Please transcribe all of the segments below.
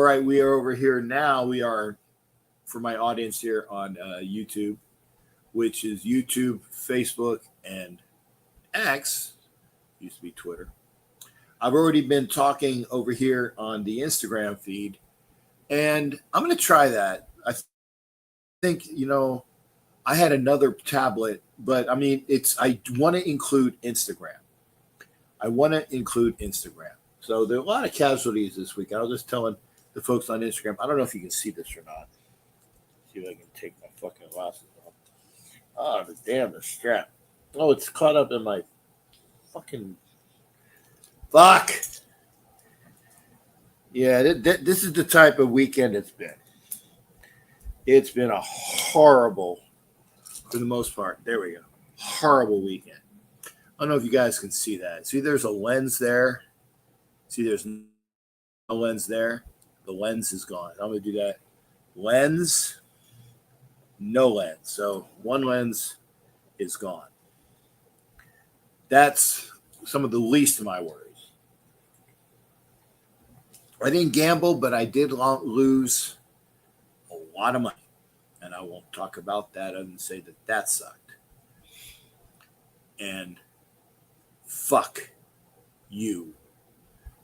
All right, we are over here now. We are, for my audience here on YouTube, which is YouTube, Facebook, and X, used to be Twitter. I've already been talking over here on the Instagram feed, and I'm going to try that. I think, I had another tablet, but I mean, I want to include Instagram. So there are a lot of casualties this week. I was just telling the folks on Instagram, I don't know if you can see this or not. See if I can take my fucking glasses off. Oh, the strap. Oh, it's caught up in my fucking... Fuck! Yeah, this is the type of weekend it's been. It's been a horrible, for the most part, there we go, horrible weekend. I don't know if you guys can see that. See, there's a lens there. See, there's no lens there. The lens is gone. I'm going to do that. Lens, no lens. So one lens is gone. That's some of the least of my worries. I didn't gamble, but I did lose a lot of money. And I won't talk about that other than say that sucked. And fuck you,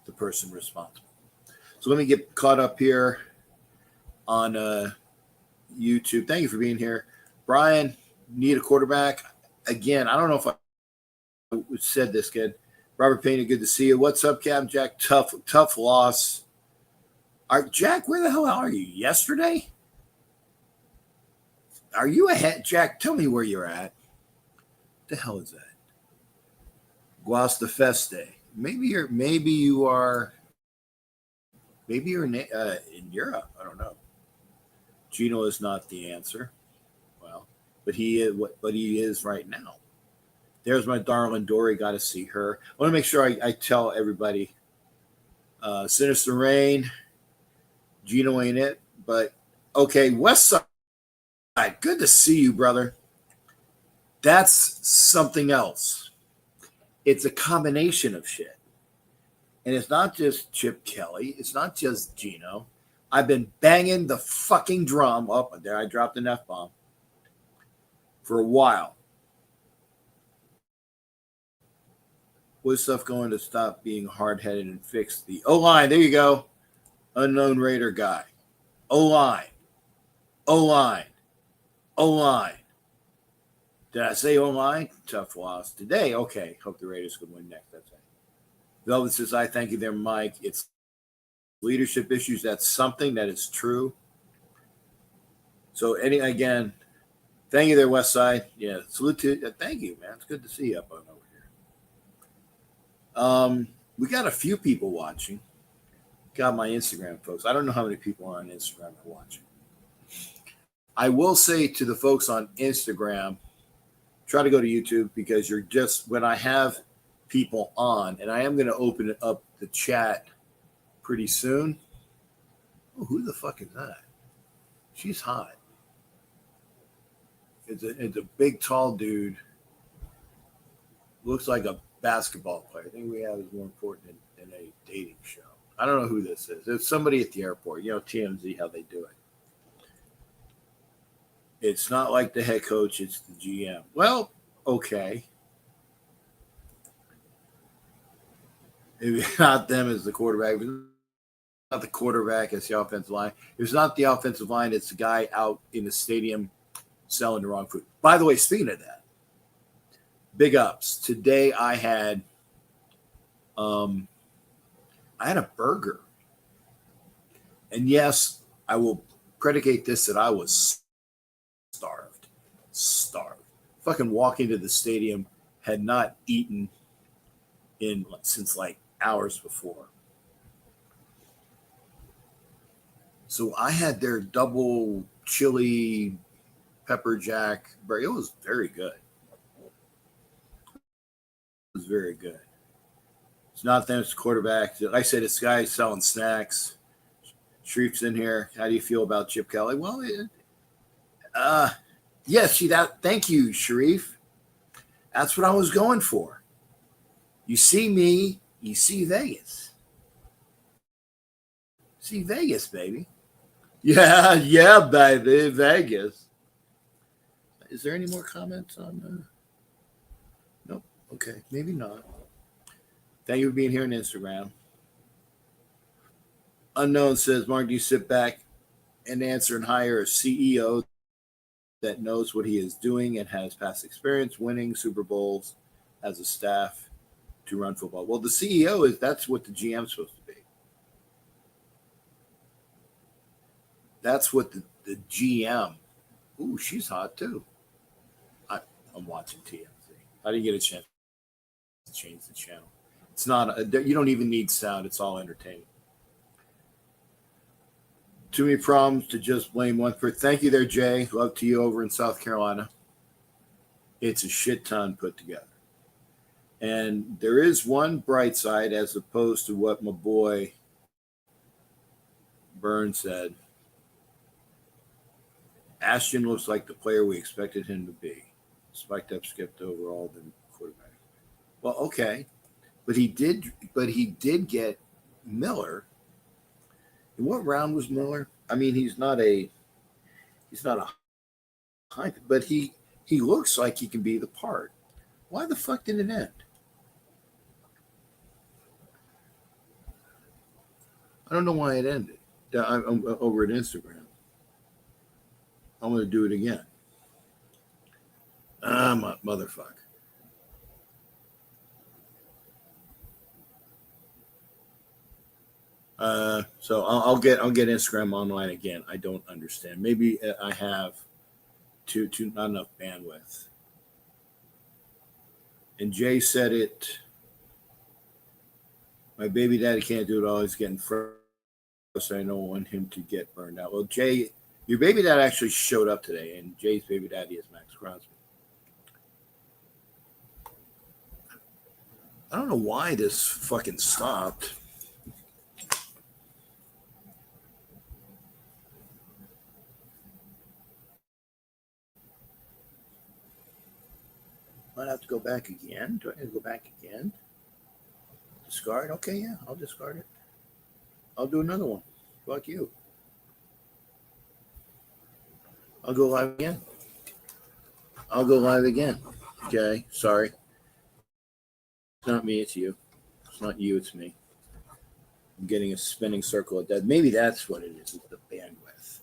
the person responsible. So let me get caught up here on YouTube. Thank you for being here. Brian, need a quarterback? Again, I don't know if I said this, kid. Robert Payne, good to see you. What's up, Captain Jack? Tough loss. Jack, where the hell are you? Yesterday? Are you ahead? Jack, tell me where you're at. What the hell is that? Guasta Feste. Maybe you're in Europe. I don't know. Gino is not the answer. Well, but he is right now. There's my darling Dory. Got to see her. I want to make sure I tell everybody. Sinister Rain. Gino ain't it, but okay. West Side. Good to see you, brother. That's something else. It's a combination of shit. And it's not just Chip Kelly. It's not just Gino. I've been banging the fucking drum. Oh, there I dropped an F-bomb. For a while. What's stuff going to stop being hard-headed and fix the O-line? There you go. Unknown Raider guy. O-line. Did I say O-line? Tough loss. Today, okay. Hope the Raiders could win next. That's it. Velvet says, I thank you there, Mike. It's leadership issues. That's something that is true. So, again, thank you there, West Side. Yeah, salute to thank you, man. It's good to see you up on over here. We got a few people watching. Got my Instagram folks. I don't know how many people are on Instagram are watching. I will say to the folks on Instagram, try to go to YouTube because you're just, when I have people on, and I am going to open it up the chat pretty soon. Oh, who the fuck is that? She's hot. It's a big, tall dude. Looks like a basketball player. I think we have is more important than a dating show. I don't know who this is. It's somebody at the airport. TMZ, how they do it. It's not like the head coach. It's the GM. Well, okay. Maybe not them as the quarterback. But not the quarterback, it's the offensive line. It's not the offensive line. It's the guy out in the stadium selling the wrong food. By the way, speaking of that, big ups. Today I had a burger. And yes, I will predicate this that I was starved. Fucking walking to the stadium, had not eaten since like hours before. So I had their double chili pepper jack burger. It was very good. It's not them, it's the quarterback. Like I said, this guy selling snacks. Sharif's in here. How do you feel about Chip Kelly? Well, yes, thank you, Sharif. That's what I was going for. You see me, you see Vegas. See, Vegas, baby. Yeah, yeah, baby, Vegas. Is there any more comments on? Nope. Okay, maybe not. Thank you for being here on Instagram. Unknown says, Mark, do you sit back and answer and hire a CEO that knows what he is doing and has past experience winning Super Bowls as a staff to run football? Well, the CEO that's what the GM's supposed to be. That's what the GM. Ooh, she's hot too. I, I'm watching TMZ. How do you get a chance to change the channel? It's not. You don't even need sound. It's all entertainment. Too many problems to just blame one person. Thank you there, Jay. Love to you over in South Carolina. It's a shit ton put together. And there is one bright side as opposed to what my boy Burns said. Ashton looks like the player we expected him to be. Spiked up, skipped over all the quarterback. Well, okay. But he did get Miller. In what round was Miller? I mean, he's not a high, but he looks like he can be the part. Why the fuck did it end? I don't know why it ended. I'm over at Instagram. I'm going to do it again. Motherfucker. So I'll get Instagram online again. I don't understand. Maybe I have too not enough bandwidth. And Jay said it. My baby daddy can't do it all. He's getting frustrated. I don't want him to get burned out. Well, Jay, your baby dad actually showed up today, and Jay's baby daddy is Max Crosby. I don't know why this fucking stopped. Might have to go back again. Do I have to go back again? Discard? Okay, yeah, I'll discard it. I'll do another one. Fuck you. I'll go live again. I'll go live again. Okay, sorry. It's not me, it's you. It's not you, it's me. I'm getting a spinning circle of death. Maybe that's what it is, it's the bandwidth.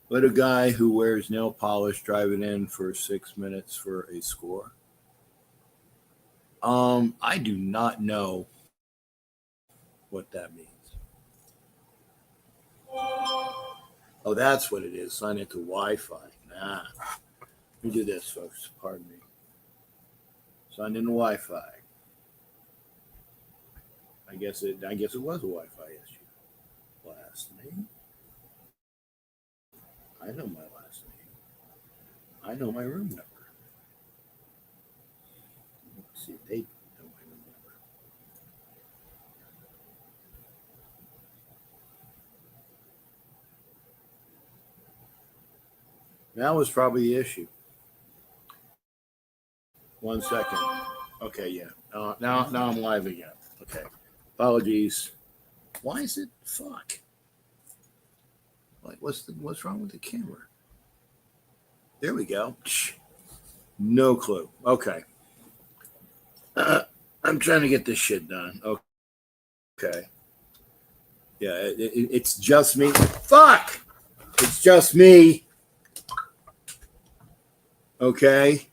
Let a guy who wears nail polish drive it in for 6 minutes for a score. I do not know what that means. Oh, that's what it is. Sign into Wi-Fi. Nah. Let me do this, folks. Pardon me. Sign into Wi-Fi. I guess it was a Wi-Fi issue. Last name. I know my last name. I know my room number. Let's see if they know my room number. That was probably the issue. 1 second. Okay, yeah. Now I'm live again. Okay. Apologies. Why is it fuck? Like what's wrong with the camera? There we go. No clue. Okay. I'm trying to get this shit done. Okay. Yeah, it's just me. Fuck! It's just me. Okay.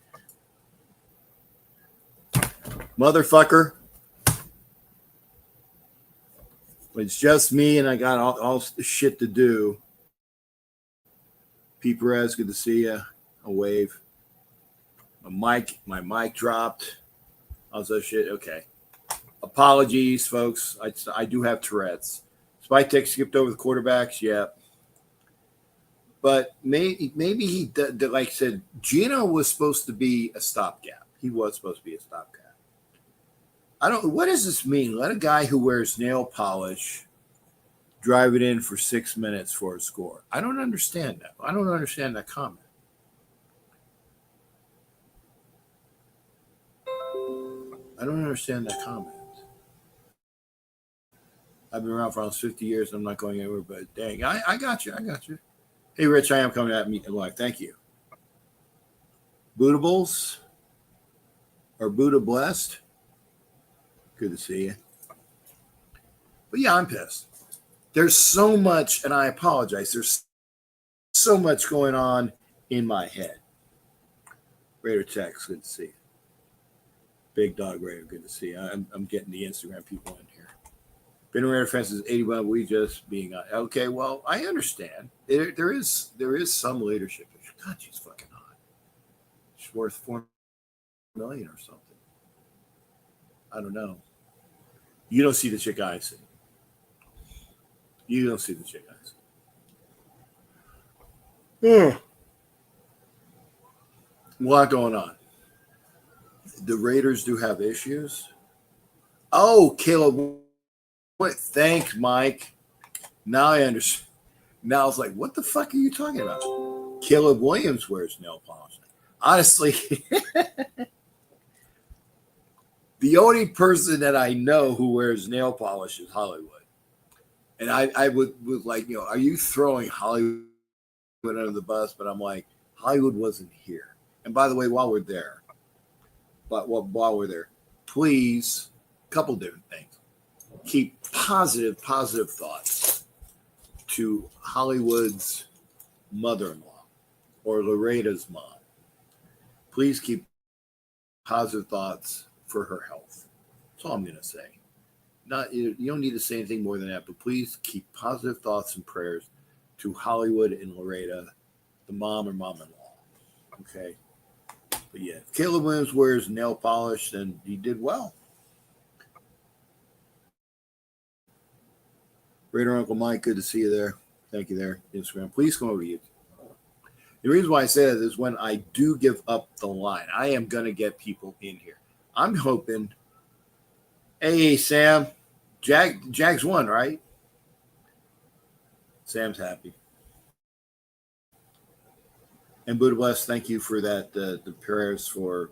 Motherfucker. It's just me, and I got all shit to do. Pete Perez, good to see you. A wave. My mic dropped. Also shit. Okay. Apologies, folks. I do have Tourette's. Spike Tech skipped over the quarterbacks. Yeah. But maybe he did, like I said, Gino was supposed to be a stopgap. He was supposed to be a stopgap. What does this mean? Let a guy who wears nail polish drive it in for 6 minutes for a score. I don't understand that. I don't understand that comment. I don't understand that comment. I've been around for almost 50 years. I'm not going anywhere, but dang, I got you. I got you. Hey, Rich, I am coming at me live. Thank you. Bootables or Buddha blessed. Good to see you. But yeah, I'm pissed. There's so much, and I apologize. There's so much going on in my head. Raider Text, good to see you. Big Dog Raider, good to see you. I'm getting the Instagram people in here. Been a Raider fans is 81. We just being okay. Well, I understand. There is some leadership. God, she's fucking hot. She's worth $4 million or something. I don't know. You don't see the chick I see. You don't see the chick I see. A lot going on. The Raiders do have issues. Oh, Caleb. What? Thanks, Mike. Now I understand. Now I was like, what the fuck are you talking about? Caleb Williams wears nail polish. Honestly, the only person that I know who wears nail polish is Hollywood. And I would like, are you throwing Hollywood under the bus? But I'm like, Hollywood wasn't here. And by the way, while we're there, please, a couple different things. Keep positive thoughts to Hollywood's mother-in-law or Loretta's mom. Please keep positive thoughts for her health. That's all I'm going to say. You don't need to say anything more than that, but please keep positive thoughts and prayers to Hollywood and Loretta, the mom or mom-in-law. Okay? But yeah, if Caleb Williams wears nail polish, then he did well. Raider Uncle Mike, good to see you there. Thank you there, Instagram. Please come over to YouTube. The reason why I say that is when I do give up the line, I am going to get people in here. I'm hoping. Hey, Sam. Jags won, right? Sam's happy. And Buddha bless, thank you for that. The prayers for,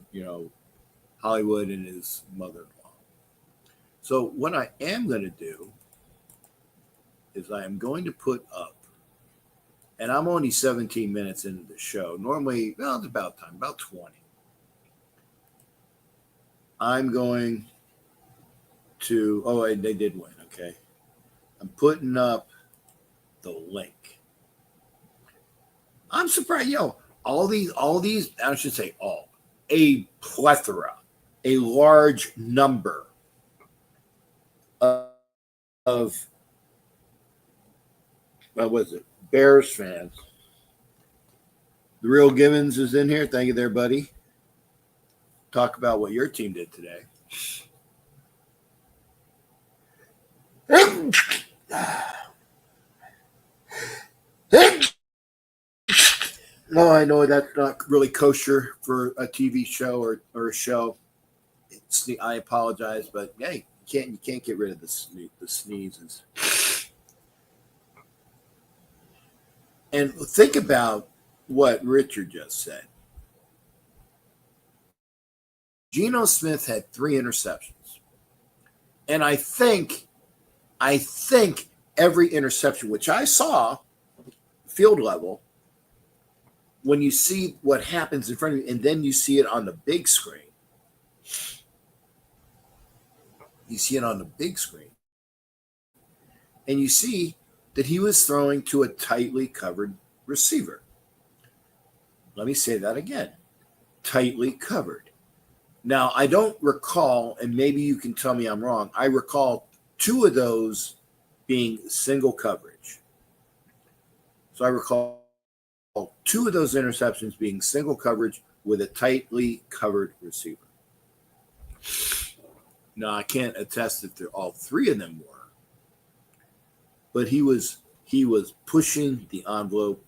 Hollywood and his mother-in-law. So what I am going to do is I am going to put up, and I'm only 17 minutes into the show. Normally, it's about time, about 20. I'm going to, they did win, okay. I'm putting up the link. I'm surprised, all these, I should say all, a plethora, a large number of what was it? Bears fans. The real Gibbons is in here. Thank you there, buddy. Talk about what your team did today. No, I know that's not really kosher for a TV show or a show. I apologize, but hey, you can't get rid of the sneezes. And think about what Richard just said. Geno Smith had 3 interceptions. And I think every interception, which I saw field level, when you see what happens in front of you, and then you see it on the big screen. You see it on the big screen. And you see that he was throwing to a tightly covered receiver. Let me say that again. Tightly covered. Now, I don't recall, and maybe you can tell me I'm wrong, I recall 2 of those being single coverage. So I recall 2 of those interceptions being single coverage with a tightly covered receiver. Now, I can't attest that all 3 of them were, but he was pushing the envelope,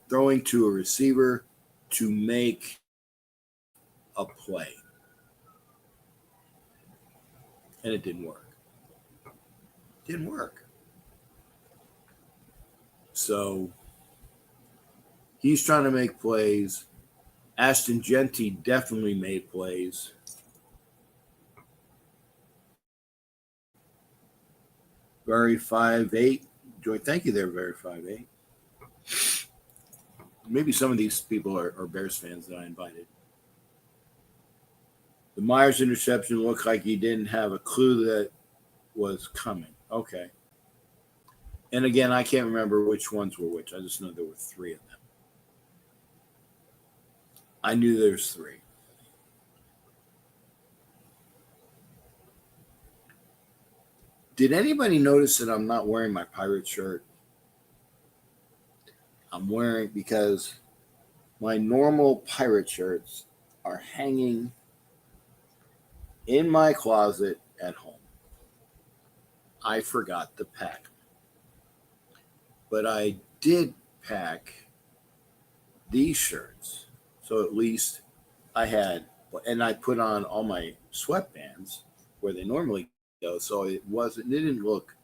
throwing to a receiver to make a play. And it didn't work. Didn't work. So he's trying to make plays. Ashton Genty definitely made plays. Very 5'8". Joy, thank you there, Very 5'8". Maybe some of these people are Bears fans that I invited. The Myers interception looked like he didn't have a clue that was coming. Okay. And again, I can't remember which ones were which. I just know there were three of them. I knew there's three. Did anybody notice that I'm not wearing my pirate shirt? I'm wearing because my normal pirate shirts are hanging in my closet at home. I forgot to pack. But I did pack these shirts. So at least I had, and I put on all my sweatbands where they normally go. So it didn't look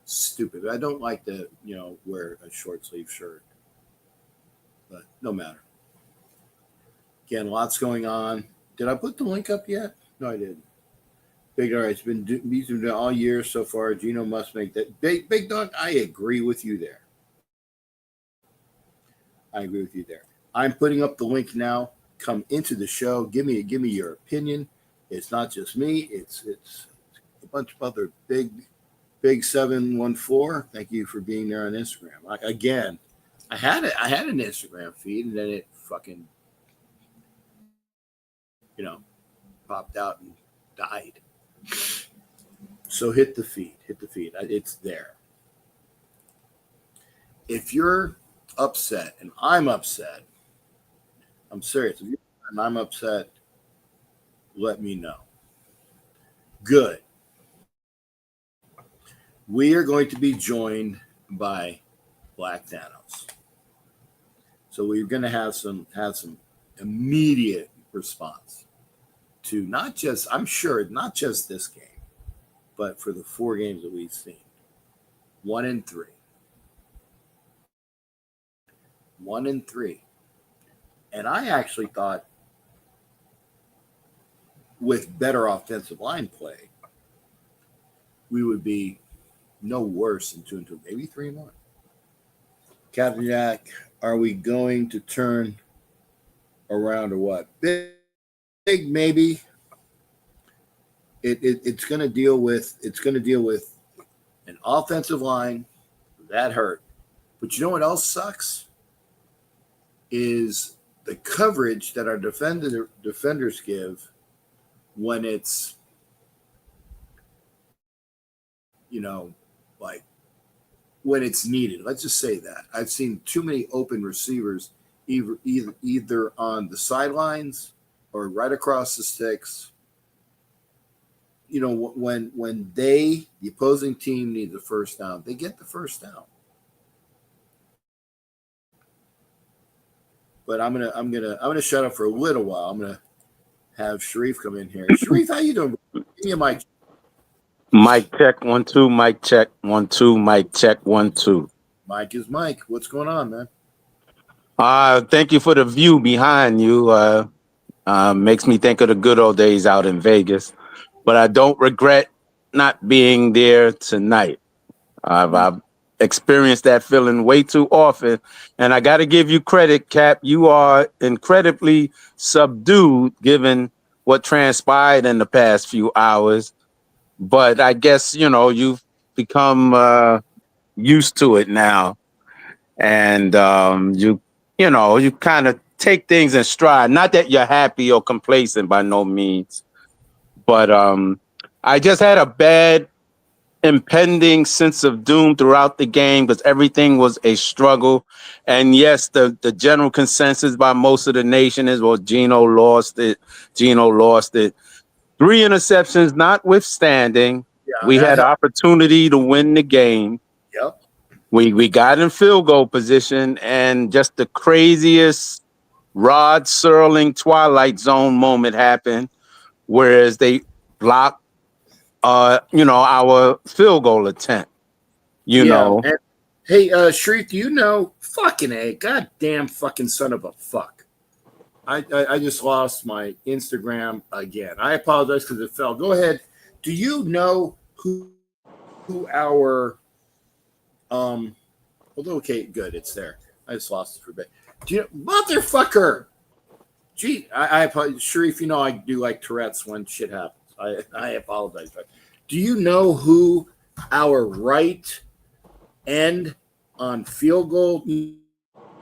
stupid. I don't like to, wear a short sleeve shirt, but no matter. Again, lots going on. Did I put the link up yet? No, I didn't. Big Dog, it's been doing all year so far. Gino must make that. Big Dog, I agree with you there. I agree with you there. I'm putting up the link now. Come into the show. Give me your opinion. It's not just me. It's a bunch of other big 714. Thank you for being there on Instagram. I had an Instagram feed and then it fucking popped out and died. So hit the feed. It's there. If you're upset and I'm upset, I'm serious. If you're and I'm upset, let me know. Good. We are going to be joined by Black Thanos. So we're going to have some immediate response to not just this game, but for the 4 games that we've seen. 1 and 3. 1 and 3. And I actually thought with better offensive line play, we would be no worse than 2 and 2, maybe 3 and 1. Captain Jack, are we going to turn around or what? Big maybe. It's going to deal with an offensive line that hurt. But you know what else sucks? Is the coverage that our defenders give when it's like when it's needed. Let's just say that. I've seen too many open receivers either on the sidelines or right across the sticks. When the opposing team needs a first down, they get the first down. But I'm gonna shut up for a little while. I'm gonna have Sharif come in here. Sharif, how you doing? Give me a mic. Mic check 1 2. Mic check 1 2. Mic check 1 2. Mike is Mike. What's going on, man? Thank you for the view behind you. Makes me think of the good old days out in Vegas. But I don't regret not being there tonight. I've experienced that feeling way too often. And I got to give you credit, Cap. You are incredibly subdued given what transpired in the past few hours. But I guess, you've become used to it now. And you kind of take things in stride. Not that you're happy or complacent by no means. But I just had a bad impending sense of doom throughout the game because everything was a struggle. And yes, the general consensus by most of the nation is, well, Geno lost it. 3 interceptions notwithstanding, we had opportunity to win the game. Yep. We got in field goal position and just the craziest Rod Serling Twilight Zone moment happened, whereas they blocked our field goal attempt. And, hey, Sharif, do you know fucking A, goddamn fucking son of a fuck. I just lost my Instagram again. I apologize because it fell. Go ahead. Do you know who our okay, good, it's there. I just lost it for a bit. Do you motherfucker? Gee, I apologize. Sharif, you know I do like Tourette's when shit happens. I apologize. Do you know who our right end on field goal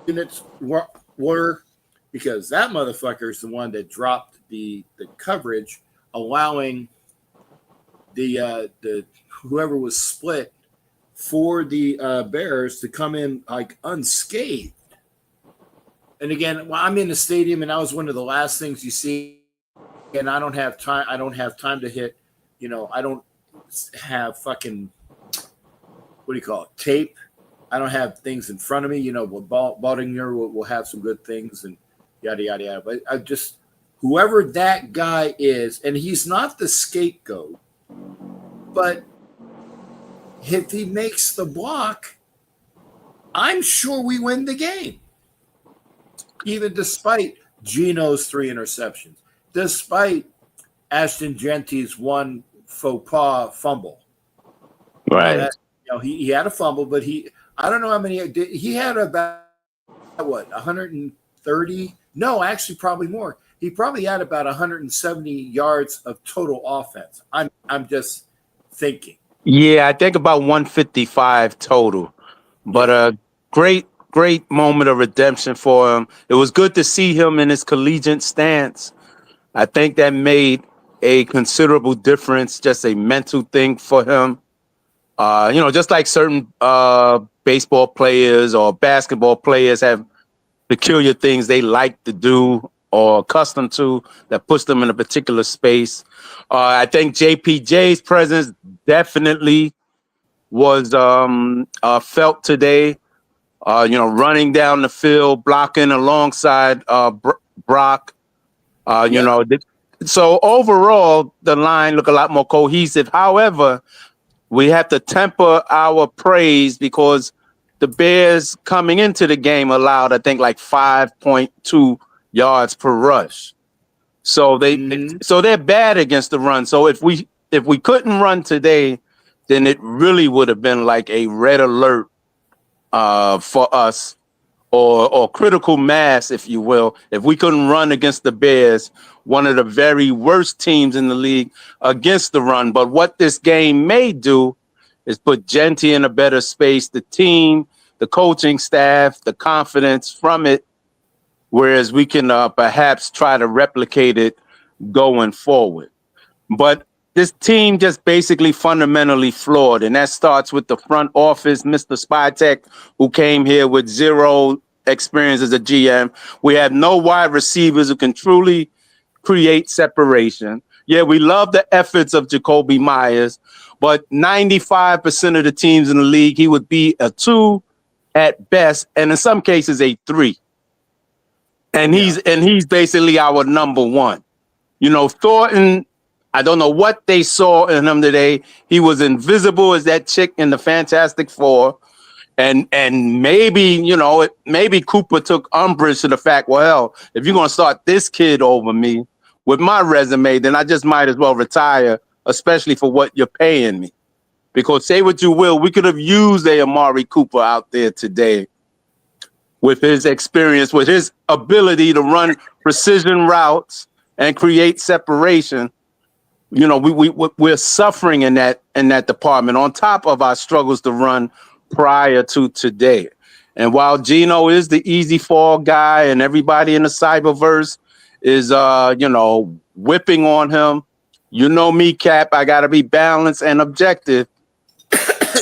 units were? Because that motherfucker is the one that dropped the coverage, allowing the whoever was split for the Bears to come in like unscathed. And again, I'm in the stadium, and that was one of the last things you see. And I don't have time. I don't have time to hit. I don't have fucking, what do you call it, tape. I don't have things in front of me. Baldinger will have some good things and yada yada yada. But I just, whoever that guy is, and he's not the scapegoat, but if he makes the block, I'm sure we win the game. Even despite Geno's 3 interceptions, despite Ashton Genty's 1 faux pas fumble. Right. He had a fumble, but I don't know how many he had. About 130? No, actually probably more. He probably had about 170 yards of total offense. I'm just thinking. Yeah, I think about 155 total. But a great moment of redemption for him. It was good to see him in his collegiate stance. I think that made a considerable difference, just a mental thing for him. Just like certain baseball players or basketball players have peculiar things they like to do or accustomed to that puts them in a particular space. I think JPJ's presence definitely was felt today. Running down the field, blocking alongside Brock. So overall, the line looked a lot more cohesive. However, we have to temper our praise because the Bears coming into the game allowed, I think, like 5.2 yards per rush. So they're bad against the run. So if we couldn't run today, then it really would have been like a red alert for us, or critical mass, if you will, if we couldn't run against the Bears, one of the very worst teams in the league against the run. But what this game may do is put Genty in a better space, the team, the coaching staff, the confidence from it, whereas we can perhaps try to replicate it going forward. But this team just basically fundamentally flawed, and that starts with the front office, Mr. Spytek, who came here with 0 experience as a GM. We have no wide receivers who can truly create separation. Yeah, we love the efforts of Jacoby Myers, but 95% of the teams in the league, he would be a 2 at best, and in some cases a 3. And he's basically our number 1. Thornton, I don't know what they saw in him today. He was invisible as that chick in the Fantastic Four. And maybe Cooper took umbrage to the fact, well, if you're going to start this kid over me with my resume, then I just might as well retire, especially for what you're paying me. Because say what you will, we could have used a Amari Cooper out there today with his experience, with his ability to run precision routes and create separation. We're suffering in that department on top of our struggles to run prior to today. And while Geno is the easy fall guy and everybody in the cyberverse is whipping on him, me, Cap, I gotta be balanced and objective.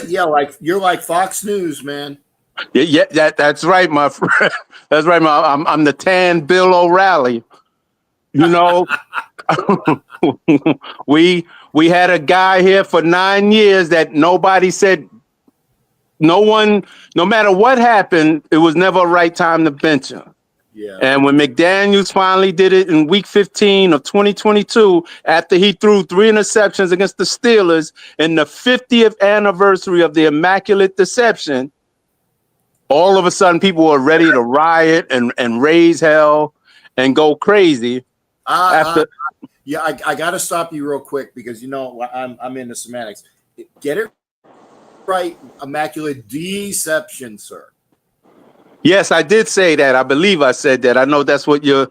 Yeah, like you're like Fox News, man. Yeah, that's right, my friend. That's right, I'm the tan Bill O'Reilly. We had a guy here for 9 years that nobody said, no matter what happened, it was never a right time to bench him. Yeah. And when McDaniels finally did it in week 15 of 2022, after he threw 3 interceptions against the Steelers in the 50th anniversary of the Immaculate Deception, all of a sudden people were ready to riot and raise hell and go crazy. I got to stop you real quick because I'm into semantics. Get it right. Immaculate deception, sir. Yes, I did say that. I believe I said that. I know that's what you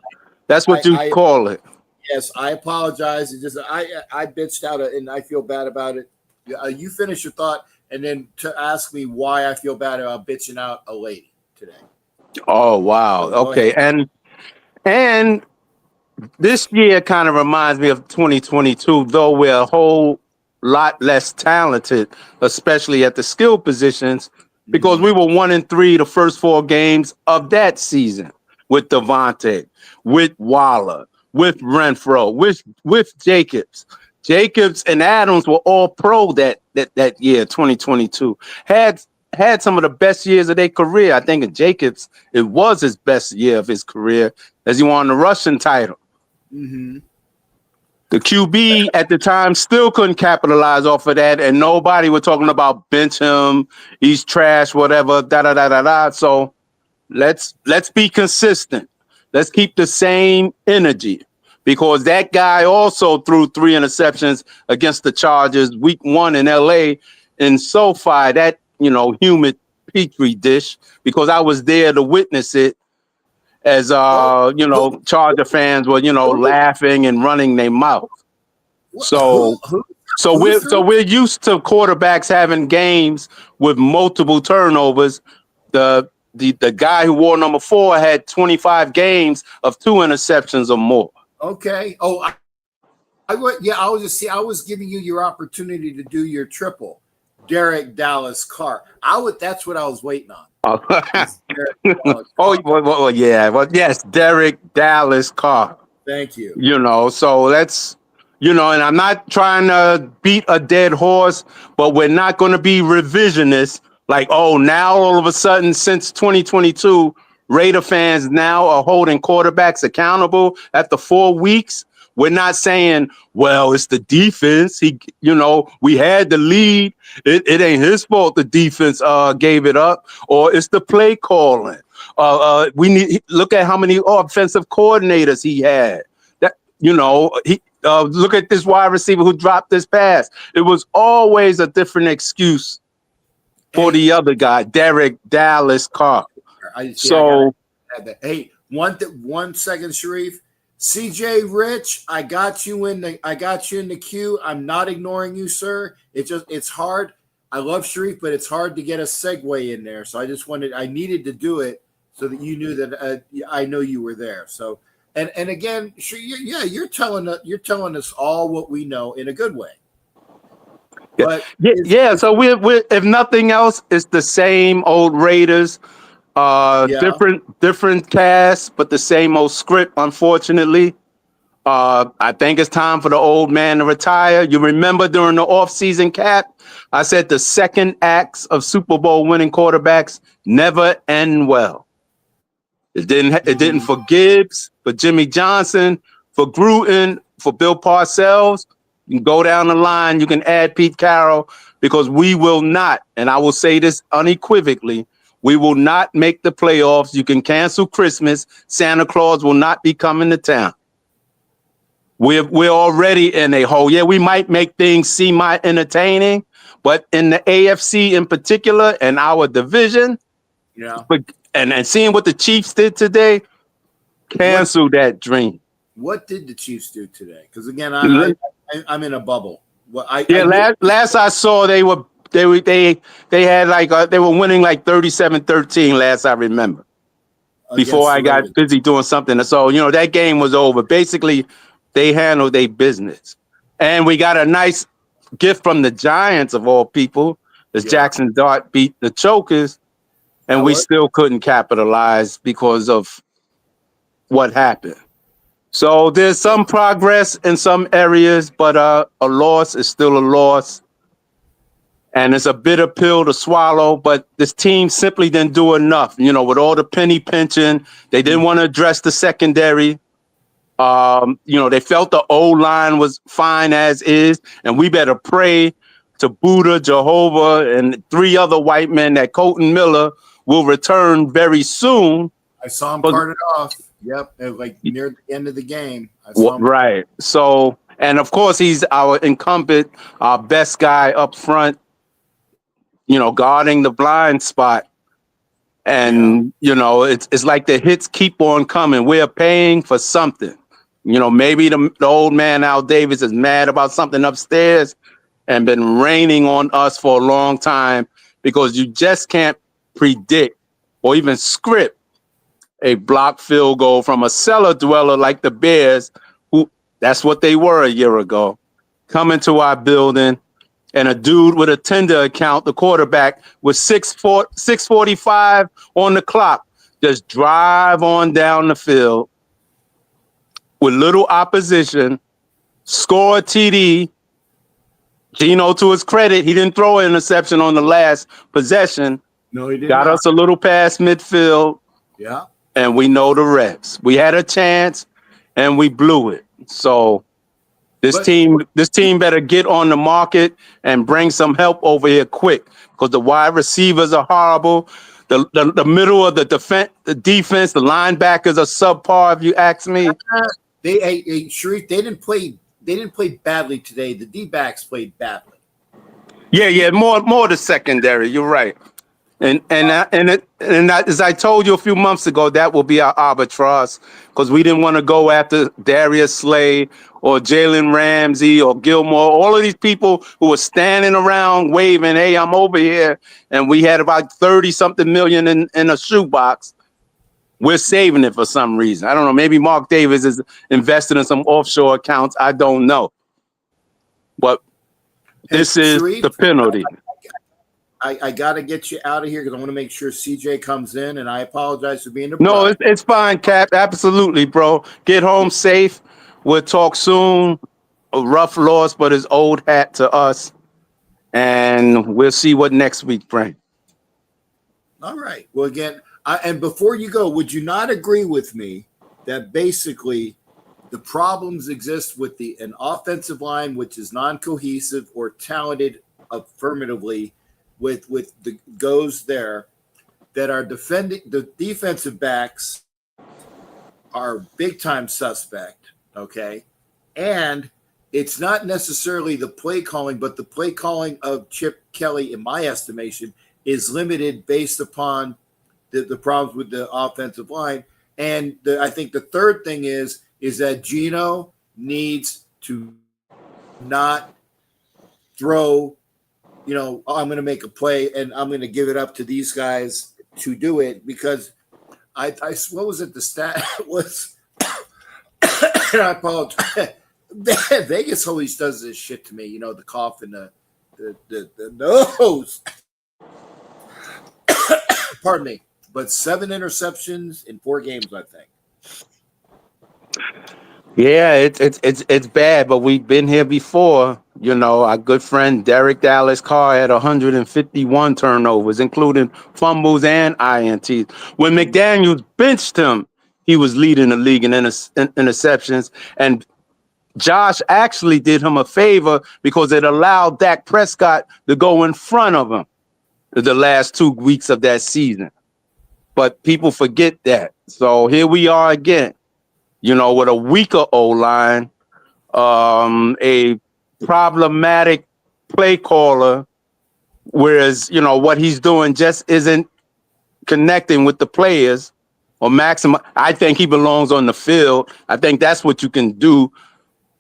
I call it. yes, I apologize. It just I bitched out and I feel bad about it. You finish your thought and then to ask me why I feel bad about bitching out a lady today. Oh wow. So go Okay. ahead. And this year kind of reminds me of 2022, though we're a whole lot less talented, especially at the skill positions, because Mm-hmm. we were 1-3 the first 4 games of that season with Devontae, with Waller, with Renfro, with Jacobs. Jacobs and Adams were all pro that year, 2022. Had some of the best years of their career. I think in Jacobs, it was his best year of his career as he won the rushing title. Mm-hmm. The QB at the time still couldn't capitalize off of that, and nobody was talking about bench him, he's trash, whatever, da da da da da. So let's be consistent. Let's keep the same energy because that guy also threw 3 interceptions against the Chargers week 1 in LA in SoFi, that humid petri dish, because I was there to witness it as Well, Charger fans were who, laughing and running their mouth. who, So who, so who we're threw? used to quarterbacks having games with multiple turnovers. The guy who wore number 4 had 25 games of 2 interceptions or more. Okay. Oh, yeah. I was just see. I was giving you your opportunity to do your triple, Derek Dallas Carr. That's what I was waiting on. Is Derek Dallas Oh, Carr. well, yeah. Well, yes, Derek Dallas Carr. Thank you. So let's, and I'm not trying to beat a dead horse, but we're not going to be revisionist. Like, oh, now all of a sudden, since 2022, Raider fans now are holding quarterbacks accountable after 4 weeks. We're not saying, well, it's the defense. We had the lead. It ain't his fault the defense gave it up, or it's the play calling. We look at how many offensive coordinators he had. He look at this wide receiver who dropped this pass. It was always a different excuse for Hey, the other guy, Derek Dallas Carr. I So gotta add that. Hey, 1 second, Sharif. CJ Rich, I got you in the queue. I'm not ignoring you, sir. It's hard. I love Sharif, but it's hard to get a segue in there. So I needed to do it so that you knew that I know you were there. So and again, yeah, you're telling us all what we know in a good way. But yeah. So we're if nothing else, it's the same old Raiders. yeah, Different cast, but the same old script, unfortunately. I think it's time for the old man to retire. You remember during the offseason cap, I said the second acts of Super Bowl winning quarterbacks never end well. It didn't for Gibbs, for Jimmy Johnson, for Gruden, for Bill Parcells. You can go down the line, you can add Pete Carroll, because we will not, and I will say this unequivocally, we will not make the playoffs. You can cancel Christmas. Santa Claus will not be coming to town. We're already in a hole. Yeah, we might make things semi-entertaining, but in the AFC in particular, and our division, yeah. and seeing what the Chiefs did today, cancel that dream. What did the Chiefs do today? Because again, I'm in a bubble. Well, Last I saw, they had like they were winning like 37-13 last I remember. Before I got busy doing something. So, that game was over. Basically, they handled their business. And we got a nice gift from the Giants of all people, as Jackson Dart beat the Chokers, and we still couldn't capitalize because of what happened. So there's some progress in some areas, but a loss is still a loss. And it's a bitter pill to swallow, but this team simply didn't do enough. With all the penny pinching, they didn't want to address the secondary. They felt the O-line was fine as is, and we better pray to Buddha, Jehovah, and 3 other white men that Colton Miller will return very soon. I saw him carted off. Yep, like near the end of the game. I saw him. Right. So, and of course, he's our incumbent, our best guy up front. guarding the blind spot. And, it's like the hits keep on coming. We're paying for something. Maybe the old man, Al Davis, is mad about something upstairs and been raining on us for a long time, because you just can't predict or even script a block field goal from a cellar dweller like the Bears, who that's what they were a year ago, coming to our building, and a dude with a tender account, the quarterback, with 6:45 on the clock, just drive on down the field with little opposition, score a TD. Gino, to his credit, he didn't throw an interception on the last possession. No, he did Got not. us a little past midfield. Yeah. And we know the reps. We had a chance and we blew it. So this team better get on the market and bring some help over here quick, because the wide receivers are horrible. The middle of the defense, the linebackers are subpar, if you ask me. Sharif, they didn't play badly today. The D-backs played badly. Yeah, more the secondary. You're right. And as I told you a few months ago, that will be our arbitrage, because we didn't want to go after Darius Slay or Jalen Ramsey or Gilmore, all of these people who were standing around waving, "Hey, I'm over here," and we had about 30-something million in a shoebox. We're saving it for some reason. I don't know. Maybe Mark Davis is invested in some offshore accounts. I don't know. But this is Sharif, the penalty. I got to get you out of here because I want to make sure CJ comes in, and I apologize for being a No, it's fine, Cap. Absolutely, bro. Get home safe. We'll talk soon. A rough loss, but it's old hat to us. And we'll see what next week brings. All right. Well, again, and before you go, would you not agree with me that basically the problems exist with an offensive line which is non-cohesive or talented affirmatively with the goes there, that are defending the defensive backs are big time suspect, okay? And it's not necessarily the play calling, but the play calling of Chip Kelly, in my estimation, is limited based upon the problems with the offensive line. And I think the third thing is that Gino needs to not throw, I'm going to make a play and I'm going to give it up to these guys to do it, because I what was it? The stat was, and I apologize. Vegas always does this shit to me, the cough and the nose. Pardon me, but 7 interceptions in 4 games, I think. Yeah, it's bad, but we've been here before. Our good friend Derek Dallas Carr had 151 turnovers, including fumbles and INTs. When McDaniels benched him, he was leading the league in interceptions. And Josh actually did him a favor, because it allowed Dak Prescott to go in front of him the last 2 weeks of that season. But people forget that. So here we are again, with a weaker O-line, a problematic play caller, whereas, what he's doing just isn't connecting with the players or maximum. I think he belongs on the field. I think that's what you can do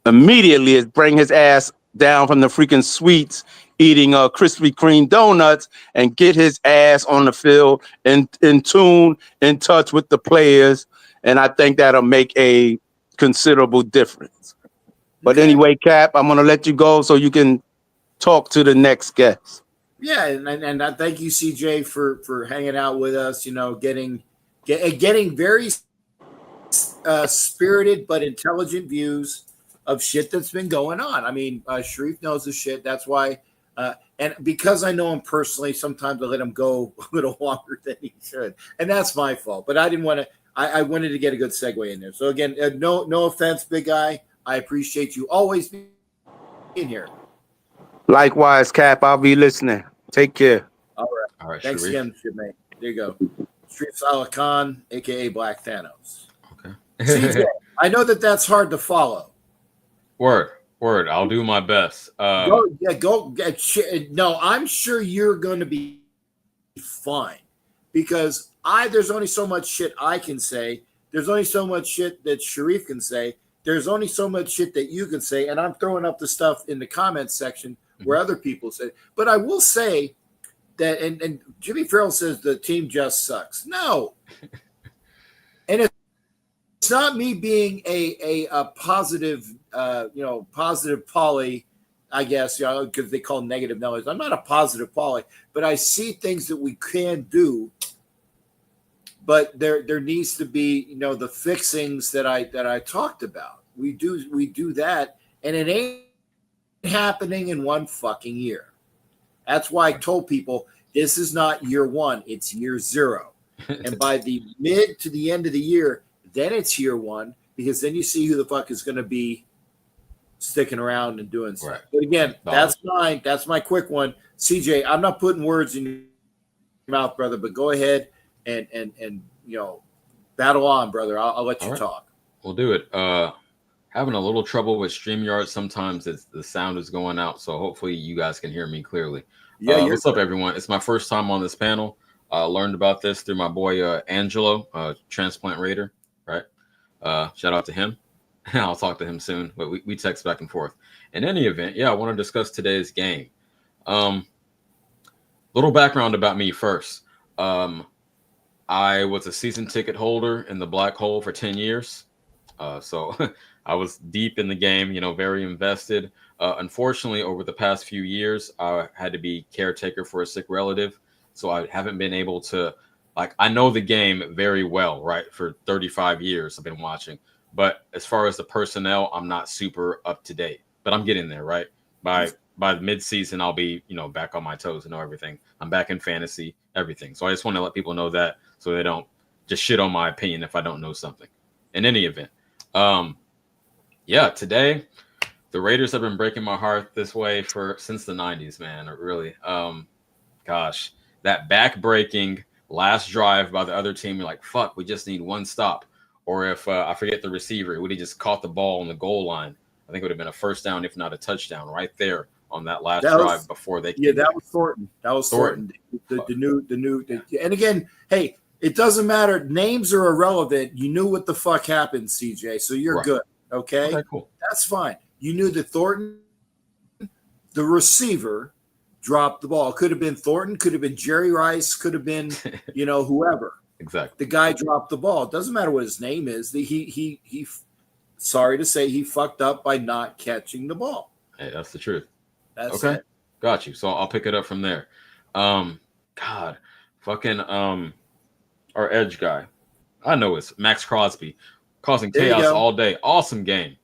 immediately, is bring his ass down from the freaking suites eating Krispy Kreme donuts and get his ass on the field and in tune, in touch with the players. And I think that'll make a considerable difference. But anyway, Cap, I'm going to let you go so you can talk to the next guest. Yeah, and I thank you, CJ, for hanging out with us. Getting very spirited but intelligent views of shit that's been going on. I mean, Sharif knows the shit. That's why, and because I know him personally, sometimes I let him go a little longer than he should, and that's my fault. But I didn't want to. I wanted to get a good segue in there. So again, no offense, big guy. I appreciate you always being here. Likewise, Cap. I'll be listening. Take care. All right. Thanks Sharif. again, mate. There you go. Sharif Saleh Khan, a.k.a. Black Thanos. Okay. CJ, I know that's hard to follow. Word. Word. I'll do my best. Go. No, I'm sure you're going to be fine because there's only so much shit I can say. There's only so much shit that Sharif can say. There's only so much shit that you can say, and I'm throwing up the stuff in the comments section where other people say. But I will say that, and Jimmy Farrell says the team just sucks. No, and it's not me being a positive, positive Polly, I guess, because they call negative Nellies. I'm not a positive Polly, but I see things that we can do. But there needs to be, the fixings that I talked about. We do that, and it ain't happening in one fucking year. That's why I told people this is not year one; it's year 0. And by the mid to the end of the year, then it's year 1 because then you see who the fuck is going to be sticking around and doing stuff. Right. But again, that's mine. That's my quick one. CJ, I'm not putting words in your mouth, brother, but go ahead and battle on, brother. I'll let you talk. We'll do it. Having a little trouble with StreamYard. Sometimes the sound is going out, so hopefully you guys can hear me clearly. Yeah, what's up, everyone? It's my first time on this panel. Learned about this through my boy Angelo, Transplant Raider, right? Shout out to him. I'll talk to him soon, but we text back and forth. In any event, I want to discuss today's game. Little background about me first. I was a season ticket holder in the Black Hole for 10 years. So I was deep in the game, very invested. Unfortunately, over the past few years, I had to be caretaker for a sick relative. So I haven't been able to, I know the game very well, right? For 35 years, I've been watching. But as far as the personnel, I'm not super up to date. But I'm getting there, right? By the mid-season, I'll be, back on my toes and know everything. I'm back in fantasy, everything. So I just want to let people know that so they don't just shit on my opinion if I don't know something. In any event, today the Raiders have been breaking my heart this way since the 90s, man. Really, gosh, that back-breaking last drive by the other team, you're like, fuck, we just need one stop. Or if I forget the receiver, would he just caught the ball on the goal line? I think it would have been a first down, if not a touchdown, right there on that last drive before they. Yeah, that was Thornton. That was Thornton. The new. And again, hey, it doesn't matter. Names are irrelevant. You knew what the fuck happened, CJ. So you're good. Okay, cool. That's fine. You knew that Thornton, the receiver, dropped the ball. Could have been Thornton. Could have been Jerry Rice. Could have been, whoever. Exactly. The guy dropped the ball. It doesn't matter what his name is. He sorry to say, he fucked up by not catching the ball. Hey, that's the truth. That's okay. It. Got you. So I'll pick it up from there. God, fucking our edge guy. I know it's Max Crosby, causing chaos all day. Awesome game.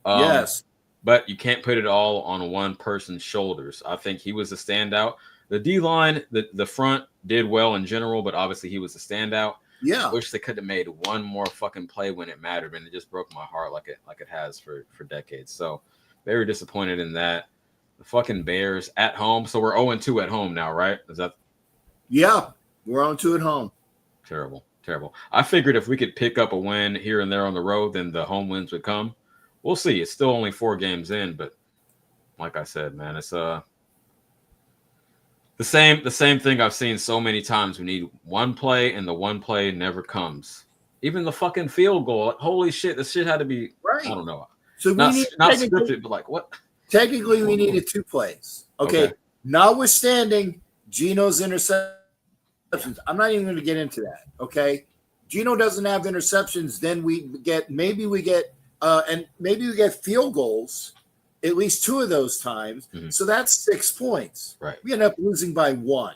Yes. But you can't put it all on one person's shoulders. I think he was a standout. The D-line, the front did well in general, but obviously he was a standout. Yeah. I wish they could have made one more fucking play when it mattered, and it just broke my heart like it has for decades. So very disappointed in that. The fucking Bears at home. So we're 0-2 at home now, right? Is that? Yeah, we're 0-2 at home. Terrible. I figured if we could pick up a win here and there on the road, then the home wins would come. We'll see. It's still only 4 games in, but like I said, man, it's the same thing I've seen so many times. We need one play, and the one play never comes. Even the fucking field goal. Holy shit, this shit had to be right. I don't know. So not scripted, but like what? Technically, we needed 2 plays. Okay. Notwithstanding Gino's interceptions, I'm not even going to get into that. Okay. Gino doesn't have interceptions. Then we get field goals. At least 2 of those times. Mm-hmm. So that's 6 points. Right. We end up losing by 1.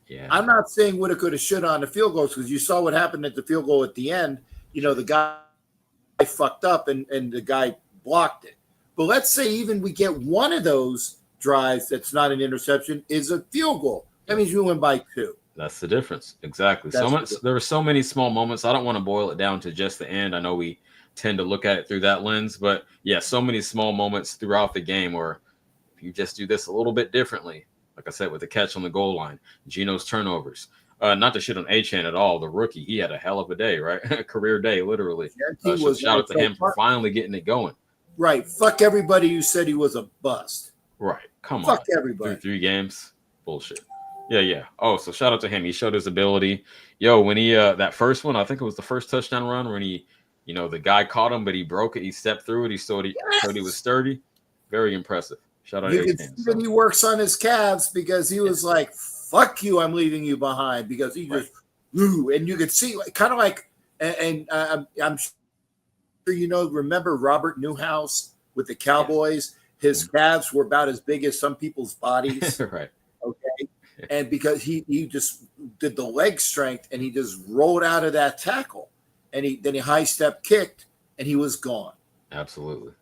Yeah. I'm not saying woulda, coulda, shoulda on the field goals because you saw what happened at the field goal at the end. The guy fucked up and the guy blocked it. But let's say even we get 1 of those drives that's not an interception is a field goal. That means we win by 2. That's the difference. Exactly. There were so many small moments. I don't want to boil it down to just the end. I know we tend to look at it through that lens, but yeah, so many small moments throughout the game where if you just do this a little bit differently, like I said, with the catch on the goal line, Gino's turnovers, not to shit on Achane at all. The rookie, he had a hell of a day, right? Career day, literally. Shout out to him for finally getting it going. Right. Fuck everybody who said he was a bust. Right. Come on. Fuck everybody. Three games. Bullshit. Yeah. Oh, so shout out to him. He showed his ability. Yo, when he that first one, I think it was the first touchdown run when he, the guy caught him, but he broke it. He stepped through it. He showed he was sturdy. Very impressive. Shout out You to can him. see that he works on his calves because he was like, fuck you, I'm leaving you behind, because he just and you could see kind of like I'm sure remember Robert Newhouse with the Cowboys. His calves were about as big as some people's bodies. Right. Okay. And because he just did the leg strength and he just rolled out of that tackle and then he high step kicked and he was gone. Absolutely.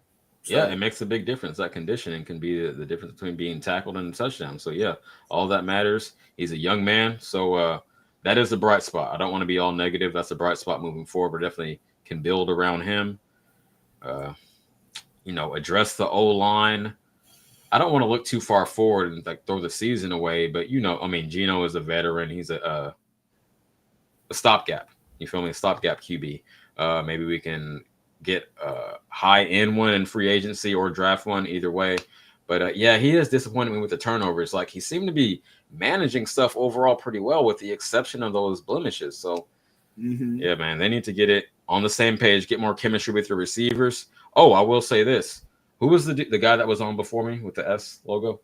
So, yeah, it makes a big difference. That conditioning can be the difference between being tackled and a touchdown. So yeah, all that matters. He's a young man. So that is a bright spot. I don't want to be all negative. That's a bright spot moving forward, but definitely can build around him. Address the O-line. I don't want to look too far forward and like throw the season away, but Geno is a veteran. He's a stopgap. You feel me? A stopgap QB. Maybe we can get a high end one in free agency or draft one, either way. But he has disappointed me with the turnovers. Like, he seemed to be managing stuff overall pretty well, with the exception of those blemishes. So yeah, man, they need to get it on the same page, get more chemistry with your receivers. Oh, I will say this. Who was the guy that was on before me with the S logo?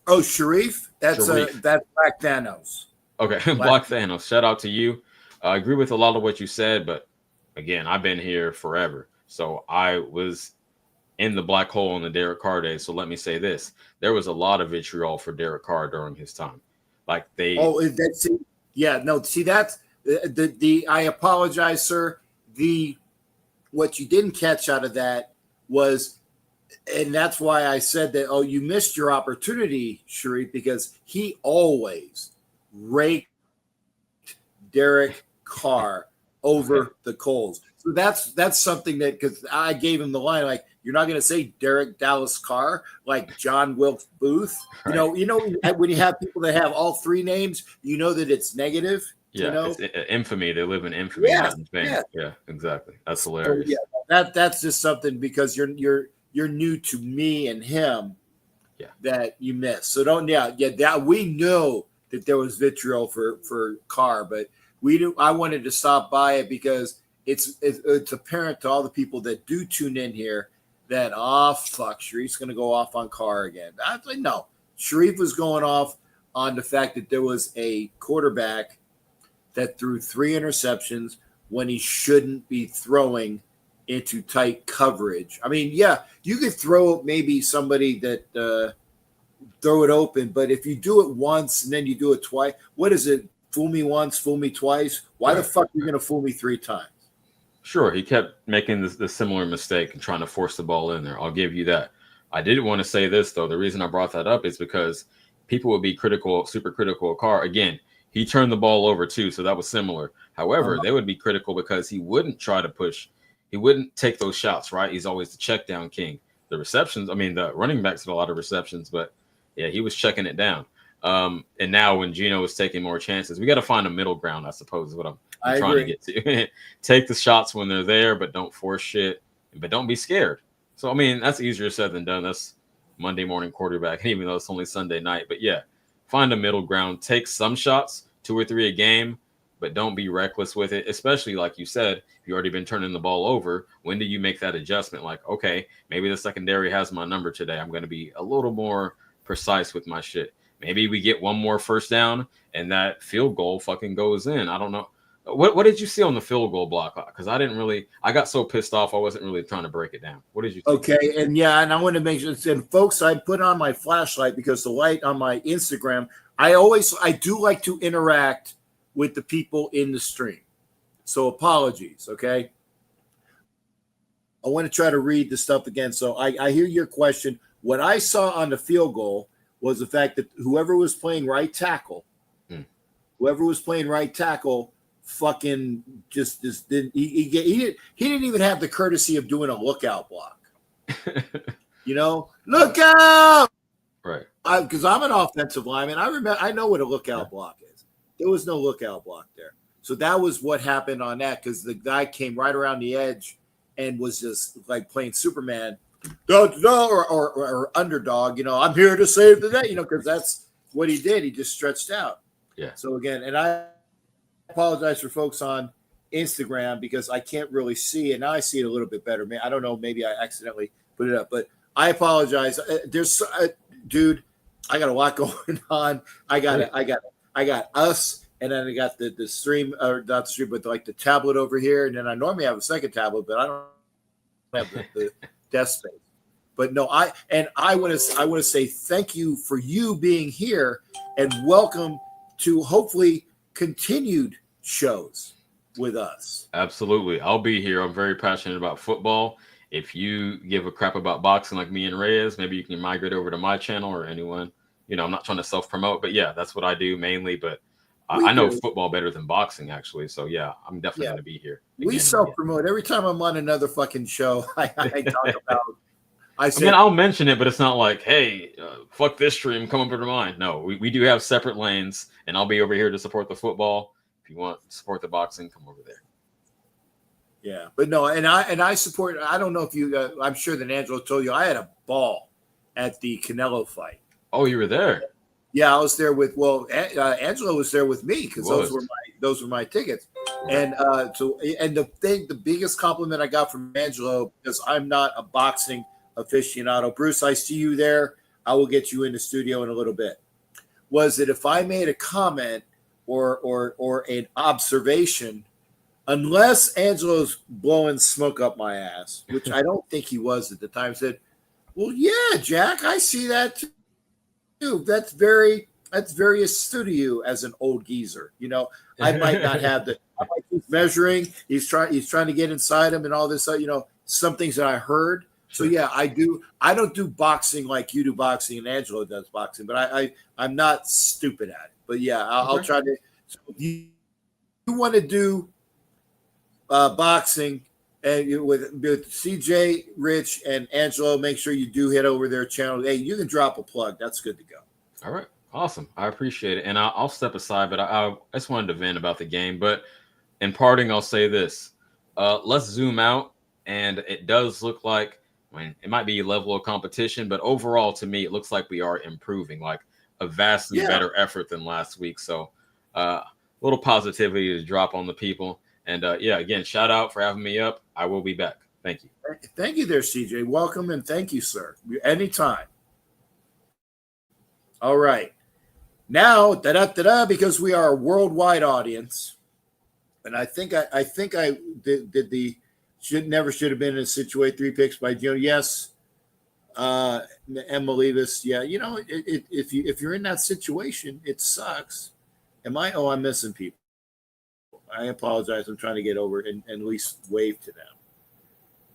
Oh, Sharif? That's Sharif. That's Black Thanos. Okay, Black Thanos. Shout out to you. I agree with a lot of what you said, but again, I've been here forever. So I was in the black hole in the Derek Carr days. So let me say this. There was a lot of vitriol for Derek Carr during his time. Like they... Oh, that's... Yeah, no, see, that's... I apologize, sir. What you didn't catch out of that was... And that's why I said that, you missed your opportunity, Sharif, because he always raked Derek Carr over the coals. So that's something that, because I gave him the line, like, you're not going to say Derek Dallas Carr like John Wilkes Booth. Right. When you have people that have all three names, that it's negative. Yeah, it's infamy. They live in infamy. Yeah, yeah, exactly. That's hilarious. So, yeah, that's just something, because you're new to me and him, that you missed. So that we know that there was vitriol for Carr, but I wanted to stop by it because it's apparent to all the people that do tune in here that fuck, Sharif's going to go off on Carr again. I was like, no, Sharif was going off on the fact that there was a quarterback that threw 3 interceptions when he shouldn't be throwing into tight coverage. I mean, you could throw maybe somebody that throw it open, but if you do it once and then you do it twice, what is it? Fool me once, fool me twice. Why the fuck are you going to fool me 3 times? Sure. He kept making this similar mistake and trying to force the ball in there. I'll give you that. I did want to say this, though. The reason I brought that up is because people would be super critical of Carr. Again, he turned the ball over too, so that was similar. However, they would be critical because he wouldn't try to push. He wouldn't take those shots, right? He's always the check down king. The receptions, the running backs had a lot of receptions, but yeah, he was checking it down. And now when Geno is taking more chances, we got to find a middle ground, I suppose, is what I'm trying to get to. Take the shots when they're there, but don't force shit, but don't be scared. So, that's easier said than done. That's Monday morning quarterback, even though it's only Sunday night. But yeah, find a middle ground. Take some shots, 2 or 3 a game, but don't be reckless with it, especially like you said, if you've already been turning the ball over. When do you make that adjustment? Like, okay, maybe the secondary has my number today. I'm going to be a little more precise with my shit. Maybe we get one more first down and that field goal fucking goes in. I don't know. What did you see on the field goal block? Because I got so pissed off, I wasn't really trying to break it down. What did you think? Okay, and I want to make sure, and folks, I put on my flashlight because the light on my Instagram, I do like to interact with the people in the stream. So apologies, okay? I want to try to read the stuff again. So I hear your question. What I saw on the field goal was the fact that whoever was playing right tackle, fucking just didn't he didn't even have the courtesy of doing a lookout block. Look out! Right. Because I'm an offensive lineman. I know what a lookout block is. There was no lookout block there. So that was what happened on that, because the guy came right around the edge and was just like playing Superman or underdog. I'm here to save the day. Because that's what he did. He just stretched out. Yeah. So again, and I apologize for folks on Instagram because I can't really see it. Now I see it a little bit better. I don't know. Maybe I accidentally put it up, but I apologize. There's, dude, I got a lot going on. I got us, and then I got the stream, or not the stream, but like the tablet over here, and then I normally have a second tablet, but I don't have the desk space. But no, I want to say thank you for you being here, and welcome to hopefully continued shows with us. Absolutely. I'll be here. I'm very passionate about football. If you give a crap about boxing like me and Reyes, maybe you can migrate over to my channel or anyone. I'm not trying to self-promote, but yeah, that's what I do mainly. But I know football better than boxing, actually. So yeah, I'm definitely going to be here. We self-promote. Every time I'm on another fucking show, I talk about. I mean, I'll mention it, but it's not like, hey, fuck this stream, come over to mine. No, we do have separate lanes, and I'll be over here to support the football. If you want to support the boxing, come over there. Yeah, but no, and I support. I don't know if you. I'm sure that Angelo told you I had a ball at the Canelo fight. Oh, you were there? Yeah, I was there with. Well, Angelo was there with me because those were my tickets. And the biggest compliment I got from Angelo, because I'm not a boxing aficionado. Bruce, I see you there. I will get you in the studio in a little bit. Was that if I made a comment or an observation, unless Angelo's blowing smoke up my ass, which I don't think he was at the time, said, "Well, yeah, Jack, I see that too. That's very astute of you as an old geezer. I might not have he's measuring. He's trying to get inside him and all this. Some things that I heard. So yeah, I do. I don't do boxing like you do boxing and Angelo does boxing, but I'm not stupid at it. But yeah, I'll try to. So if you want to do boxing and with CJ, Rich, and Angelo, make sure you do head over their channel. Hey, you can drop a plug. That's good to go. All right, awesome. I appreciate it, and I'll step aside. But I just wanted to vent about the game. But in parting, I'll say this: let's zoom out, and it does look like. It might be a level of competition, but overall, to me, it looks like we are improving, like a vastly better effort than last week. So a little positivity to drop on the people. And again, shout out for having me up. I will be back. Thank you. Thank you there, CJ. Welcome, and thank you, sir. Anytime. All right. Now, because we are a worldwide audience, and I think I did the should have been in a situation 3 picks by Joe. Yes, Emma Levis. Yeah, if you're in that situation, it sucks. I'm missing people. I apologize. I'm trying to get over and at least wave to them.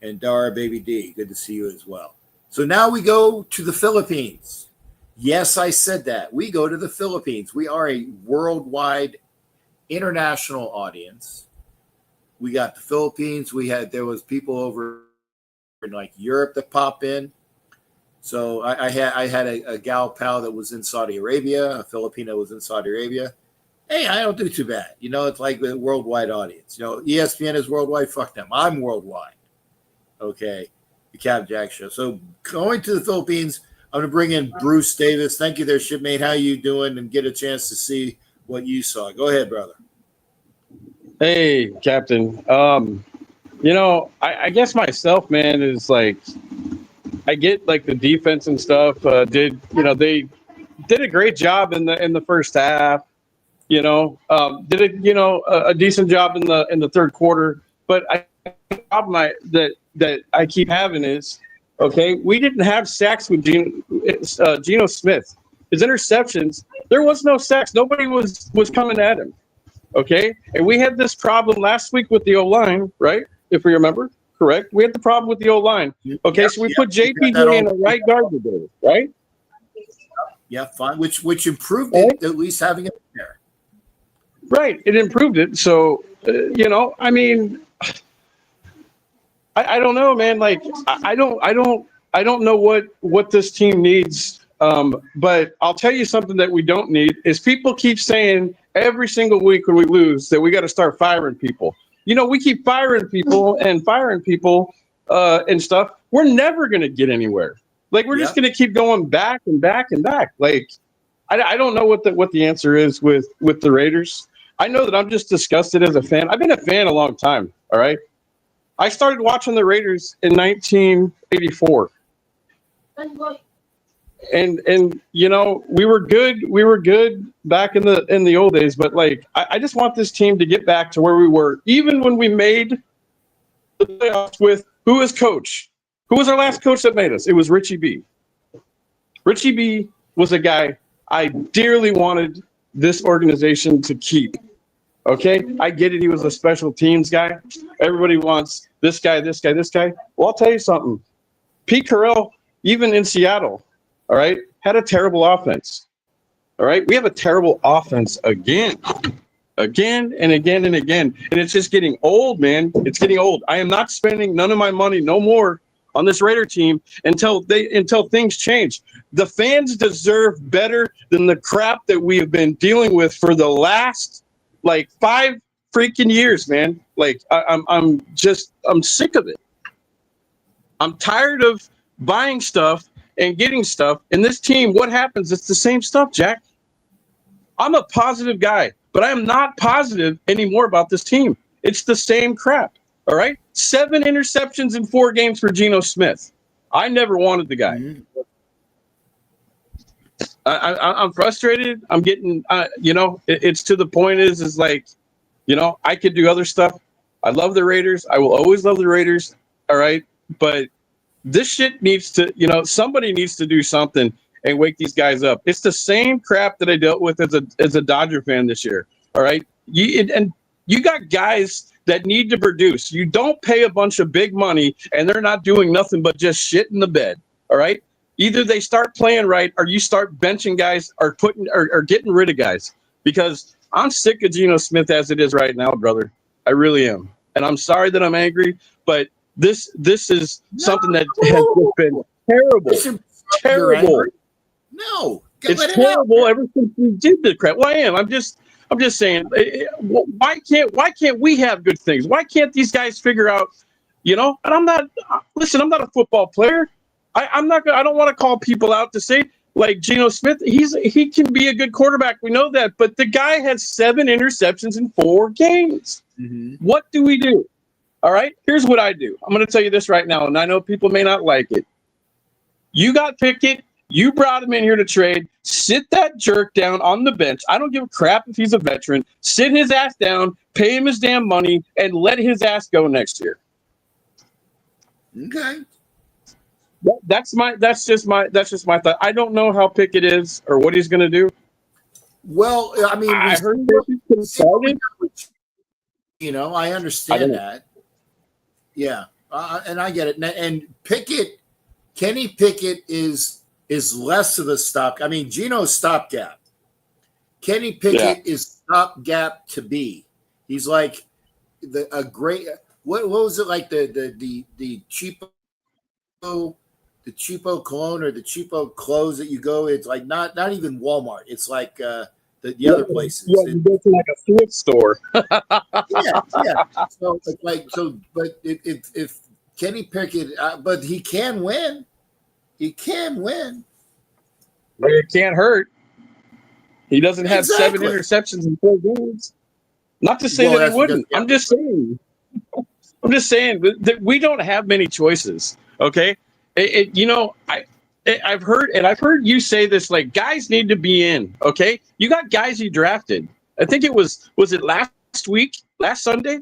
And Dara, baby D, good to see you as well. So now we go to the Philippines. Yes, I said that. We go to the Philippines. We are a worldwide, international audience. We got the Philippines. There was people over in like Europe that pop in. So I had a gal pal that was in Saudi Arabia, a Filipino was in Saudi Arabia. Hey, I don't do too bad. It's like a worldwide audience. ESPN is worldwide. Fuck them. I'm worldwide. Okay. The Cap Jack Show. So going to the Philippines, I'm going to bring in Bruce Davis. Thank you there, shipmate. How you doing? And get a chance to see what you saw. Go ahead, brother. Hey, Captain. I guess myself, man, is like, I get like the defense and stuff. They did a great job in the first half. Did a decent job in the third quarter. But the problem that I keep having is, okay, we didn't have sacks with Geno Smith. His interceptions, there was no sacks. Nobody was coming at him. Okay, and we had this problem last week with the O-line, right? If we remember, correct? We had the problem with the O-line. Okay, so we put JPJ in the right guard today, right? Yeah, fine. Which improved it, at least having it there. Right, it improved it. So I mean, I don't know, man. Like I don't know what this team needs. But I'll tell you something that we don't need is people keep saying every single week when we lose that we got to start firing people. We keep firing people and firing people and stuff, we're never going to get anywhere. Like, we're just going to keep going back and back and back. Like, I don't know what the answer is with the Raiders. I know that I'm just disgusted as a fan. I've been a fan a long time. All right. I started watching the Raiders in 1984. And you know, we were good back in the old days, but like I just want this team to get back to where we were, even when we made the playoffs with who was coach? Who was our last coach that made us? It was Richie B. Richie B was a guy I dearly wanted this organization to keep. Okay, I get it. He was a special teams guy. Everybody wants this guy, this guy, this guy. Well, I'll tell you something. Pete Carroll, even in Seattle, all right, had a terrible offense. All right, we have a terrible offense again and again and again. And it's just getting old, man. It's getting old. I am not spending none of my money no more on this Raider team until things change. The fans deserve better than the crap that we have been dealing with for the last like 5 freaking years, man. Like I'm sick of it. I'm tired of buying stuff and getting stuff. And this team, what happens? It's the same stuff, Jack. I'm a positive guy, but I am not positive anymore about this team. It's the same crap. All right. 7 interceptions in 4 games for Geno Smith. I never wanted the guy. Mm-hmm. I'm frustrated. I'm getting, it's to the point is like, I could do other stuff. I love the Raiders. I will always love the Raiders. All right. But this shit needs to, somebody needs to do something and wake these guys up. It's the same crap that I dealt with as a Dodger fan this year. All right. You got guys that need to produce. You don't pay a bunch of big money and they're not doing nothing but just shit in the bed. All right. Either they start playing right or you start benching guys or getting rid of guys, because I'm sick of Geno Smith as it is right now, brother. I really am. And I'm sorry that I'm angry, but this is something that has just been terrible. Terrible. No, it's terrible ever since we did the crap. Well, I am. I'm just saying, why can't we have good things? Why can't these guys figure out, and I'm not a football player. I don't want to call people out to say like Geno Smith, he can be a good quarterback. We know that, but the guy had 7 interceptions in 4 games. Mm-hmm. What do we do? All right, here's what I do. I'm going to tell you this right now, and I know people may not like it. You got Pickett. You brought him in here to trade. Sit that jerk down on the bench. I don't give a crap if he's a veteran. Sit his ass down, pay him his damn money, and let his ass go next year. Okay. That's just my thought. I don't know how Pickett is or what he's going to do. Well, I mean, I heard he's started. I understand that. Yeah, and I get it. And Pickett, Kenny Pickett is less of a stop. I mean, Geno's stopgap. Kenny Pickett is stopgap to be. He's like a great. What was it like the cheapo cologne or the cheapo clothes that you go? It's like not even Walmart. It's like the other places. Yeah, you go to like a thrift store. yeah. But if Kenny Pickett, but he can win. He can win. But it can't hurt. He doesn't have 7 interceptions in 4 games. Not to say that he wouldn't. I'm just saying that we don't have many choices. Okay. I've heard you say this, like, guys need to be in. Okay. You got guys you drafted. I think it was it last Sunday?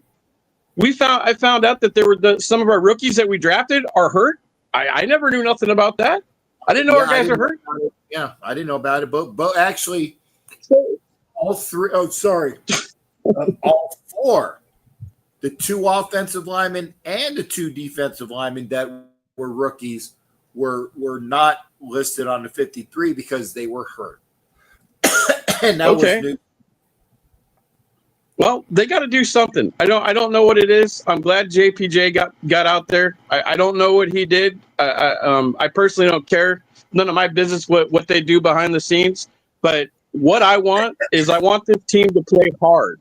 I found out that there were some of our rookies that we drafted are hurt. I never knew nothing about that. I didn't know our guys are hurt. Yeah, I didn't know about it. But actually, all 3. Oh, sorry, all 4. The 2 offensive linemen and the 2 defensive linemen that were rookies were not listed on the 53 because they were hurt. And that was new. Well, they got to do something. I don't know what it is. I'm glad JPJ got out there. I don't know what he did. I personally don't care. None of my business what they do behind the scenes. But what I want is this team to play hard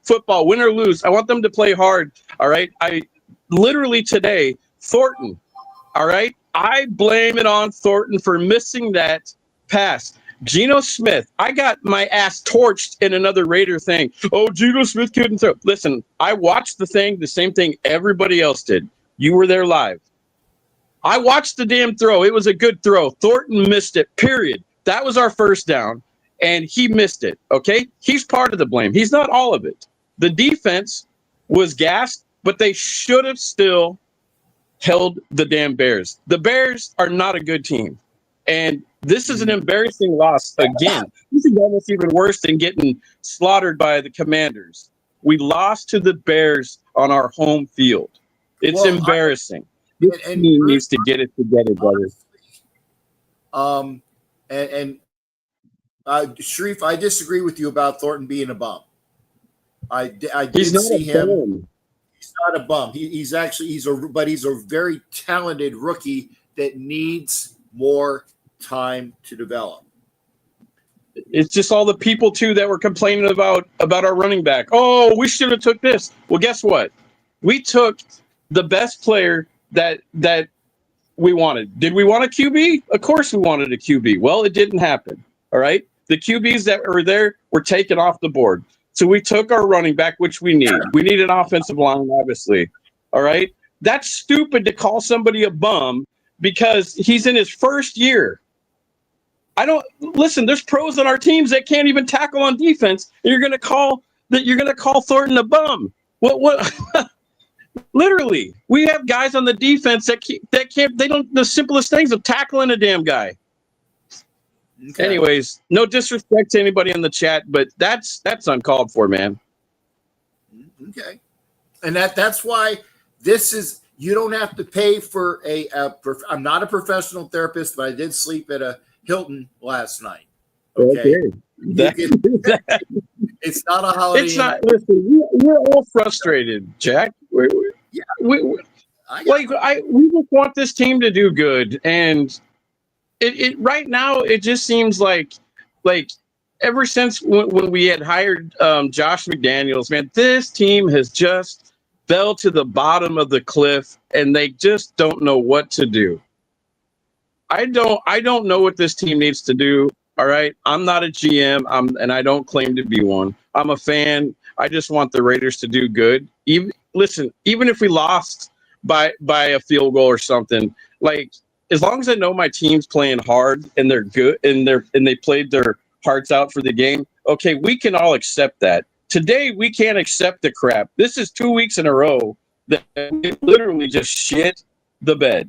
football, win or lose. I want them to play hard. All right. literally today, Thornton. All right. I blame it on Thornton for missing that pass. Geno Smith, I got my ass torched in another Raider thing. Oh, Geno Smith couldn't throw. Listen, I watched the same thing everybody else did. You were there live. I watched the damn throw. It was a good throw. Thornton missed it, period. That was our first down, and he missed it, okay? He's part of the blame. He's not all of it. The defense was gassed, but they should have still held the damn Bears. The Bears are not a good team. And this is an embarrassing loss again. This is almost even worse than getting slaughtered by the Commanders. We lost to the Bears on our home field. It's embarrassing. This team needs to get it together, brother. Sharif, I disagree with you about Thornton being a bum. I did He's see him. Bum. He's not a bum. He's a very talented rookie that needs more time to develop. It's just all the people too that were complaining about our running back. Oh, we should have took this. Well, guess what? We took the best player that we wanted. Did we want a QB? Of course we wanted a QB. Well, it didn't happen. All right. The QBs that were there were taken off the board. So we took our running back, which we need. We need an offensive line, obviously. All right. That's stupid to call somebody a bum because he's in his first year. Listen, there's pros on our teams that can't even tackle on defense. And you're going to call Thornton a bum. What? Literally, we have guys on the defense that can't. They don't the simplest things of tackling a damn guy. Okay. Anyways, no disrespect to anybody in the chat, but that's uncalled for, man. Okay, and that's why this is. You don't have to pay for I'm not a professional therapist, but I did sleep at a Hilton last night. Okay. It's not a holiday. It's not. Listen, we're all frustrated, Jack. We just want this team to do good, and it right now it just seems like ever since when we had hired Josh McDaniels, man, this team has just fell to the bottom of the cliff, and they just don't know what to do. I don't know what this team needs to do. All right, I'm not a GM, and I don't claim to be one. I'm a fan. I just want the Raiders to do good. Even if we lost by a field goal or something, like as long as I know my team's playing hard and they're good and they played their hearts out for the game, okay, we can all accept that. Today we can't accept the crap. This is 2 weeks in a row that we literally just shit the bed.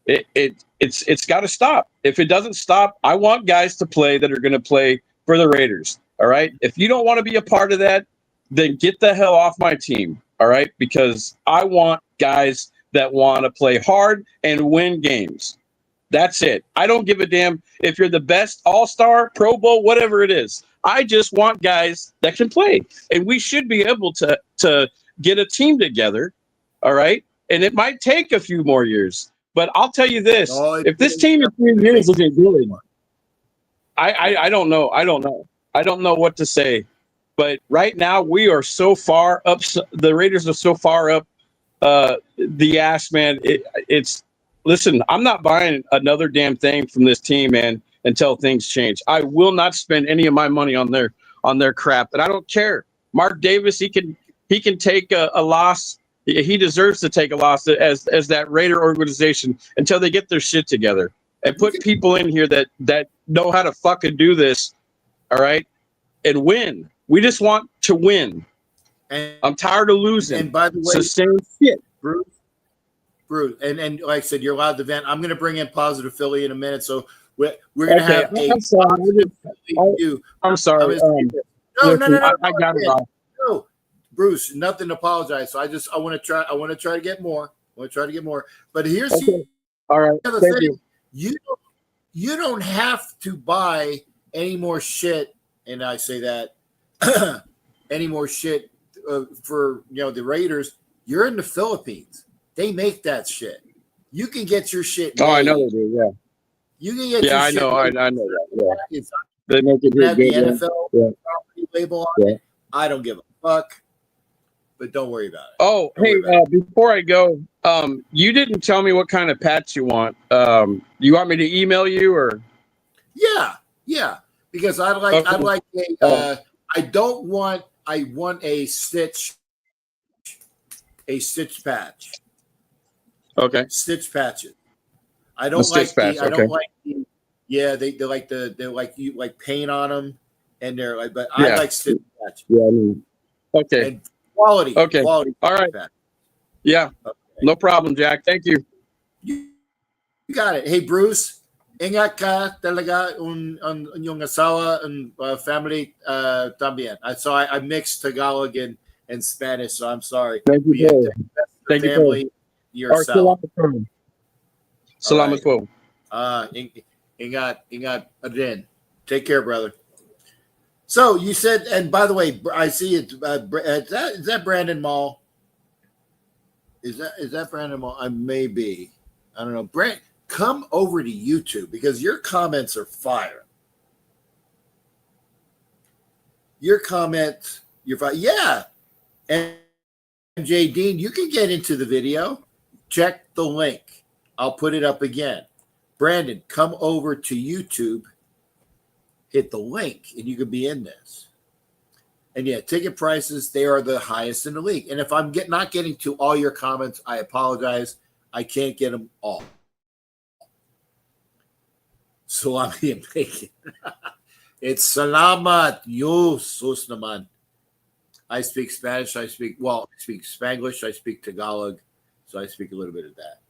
It's got to stop. If it doesn't stop, I want guys to play that are going to play for the Raiders. All right. If you don't want to be a part of that, then get the hell off my team. All right. Because I want guys that want to play hard and win games. That's it. I don't give a damn if you're the best all-star, Pro Bowl, whatever it is. I just want guys that can play. And we should be able to get a team together. All right. And it might take a few more years. But I'll tell you this: if this team in 3 years isn't good, I don't know. I don't know what to say. But right now we are so far up. The Raiders are so far up the ass, man. Listen. I'm not buying another damn thing from this team, man, until things change. I will not spend any of my money on their crap, and I don't care. Mark Davis, he can take a loss. He deserves to take a loss as that Raider organization until they get their shit together and put people in here that know how to fucking do this, all right, and win. We just want to win. And I'm tired of losing. And by the way, it's the same shit, Bruce. And like I said, you're allowed to vent. I'm going to bring in Positive Philly in a minute, so we're going to have a. I'm sorry. I'm sorry. No. I got it off. No. Bruce, nothing to apologize. So I want to try to get more. But here's all right. The Thank thing. You don't have to buy any more shit, and I say that any more shit for the Raiders. You're in the Philippines. They make that shit. You can get your shit. Oh, I know they do. Yeah. You can get. Yeah, your shit I know that. Yeah. They make it have the good, NFL property label on it. I don't give a fuck. but don't worry about it. Oh, Don't worry hey, about before I go, you didn't tell me what kind of patch you want. You want me to email you or? Yeah, because I Okay. like Uh, I want a stitch patch. okay. Stitch patches. I The don't stitch like patch. I Okay. don't like they're like they're like you like paint on them and they're like, but I Yeah. like stitch patches Yeah. Okay. and quality Okay. All stitch right. patch. Yeah. Okay. No problem, Jack. Thank you. You got it. Hey Bruce, ingat ka talaga un yung asawa and family también. I mixed Tagalog and Spanish, so I'm sorry. Thank you, But yeah, Paul. take the best of Thank the you, Paul. family Or yourself. salamat po. All Salamat right. po. Ingat again. Take care, brother. So you said, and by the way, I see it. Is that Brandon Mall? Is that Brandon Mall? I may be. I don't know. Brand, come over to YouTube because your comments are fire. Your comments, you're fire. Yeah, and Jay Dean, you can get into the video. Check the link. I'll put it up again. Brandon, come over to YouTube. Hit the link, and you could be in this. And yeah, ticket prices, they are the highest in the league. And if I'm not getting to all your comments, I apologize. I can't get them all. Salami and bacon. It's salamat. You, sus naman. I speak Spanish. I speak Spanglish. I speak Tagalog. So I speak a little bit of that.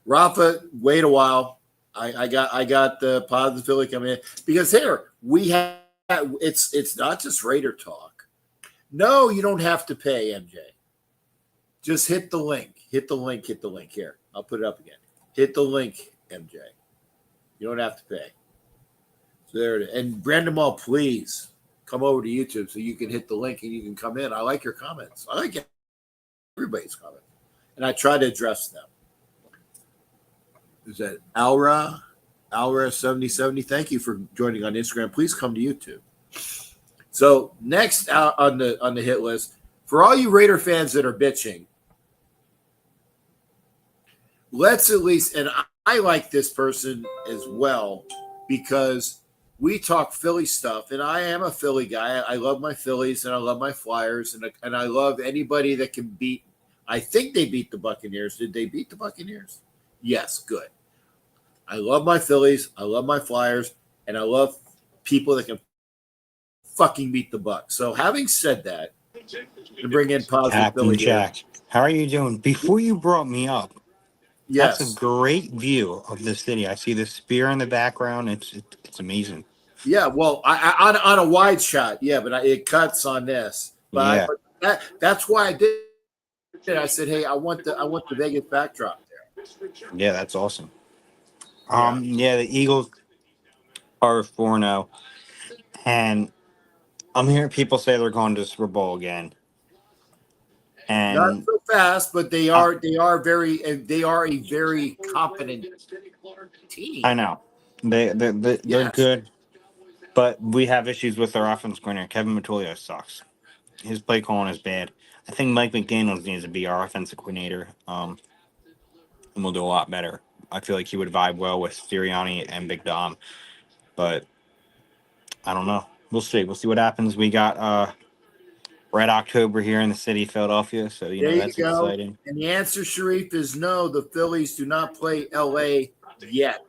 Rafa, wait a while. I got the positive Philly coming in. Because here, we have it's not just Raider talk. No, you don't have to pay, MJ. Just hit the link. Hit the link. Hit the link. Here, I'll put it up again. Hit the link, MJ. You don't have to pay. So there it is. And Brandon Mall, please come over to YouTube so you can hit the link and you can come in. I like your comments. I like everybody's comments. And I try to address them. Is that Alra 7070? Thank you for joining on Instagram. Please come to YouTube. So next out on the hit list, for all you Raider fans that are bitching, let's at least, and I like this person as well because we talk Philly stuff, and I am a Philly guy. I love my Phillies and I love my Flyers, and I love anybody that can beat. I think they beat the Buccaneers. Did they beat the Buccaneers? Yes, good. I love my Phillies. I love my Flyers, and I love people that can fucking beat the Bucs. So having said that, to bring in positive Captain Philly here. Jack, how are you doing? Before you brought me up, that's a Yes. great view of the city. I see the spear in the background. It's amazing. Yeah. Well, on a wide shot, yeah, but it cuts on this. Yeah, But that's why I did it. I said, hey, I want the Vegas backdrop there. yeah, that's awesome. Yeah. Yeah, the Eagles are 4-0, and I'm hearing people say they're going to the Super Bowl again. Not And so fast, but they I, are a very competent team. I know they're Yes. good, but we have issues with our offense coordinator. Kevin Matulio sucks. His play calling is bad. I think Mike McDaniels needs to be our offensive coordinator. And we'll do a lot better. I feel like he would vibe well with Sirianni and Big Dom, but I don't know. We'll see. We'll see what happens. We got Red October here in the city of Philadelphia, so There you that's go. exciting. And the answer, Sharif, is no. The Phillies do not play LA yet.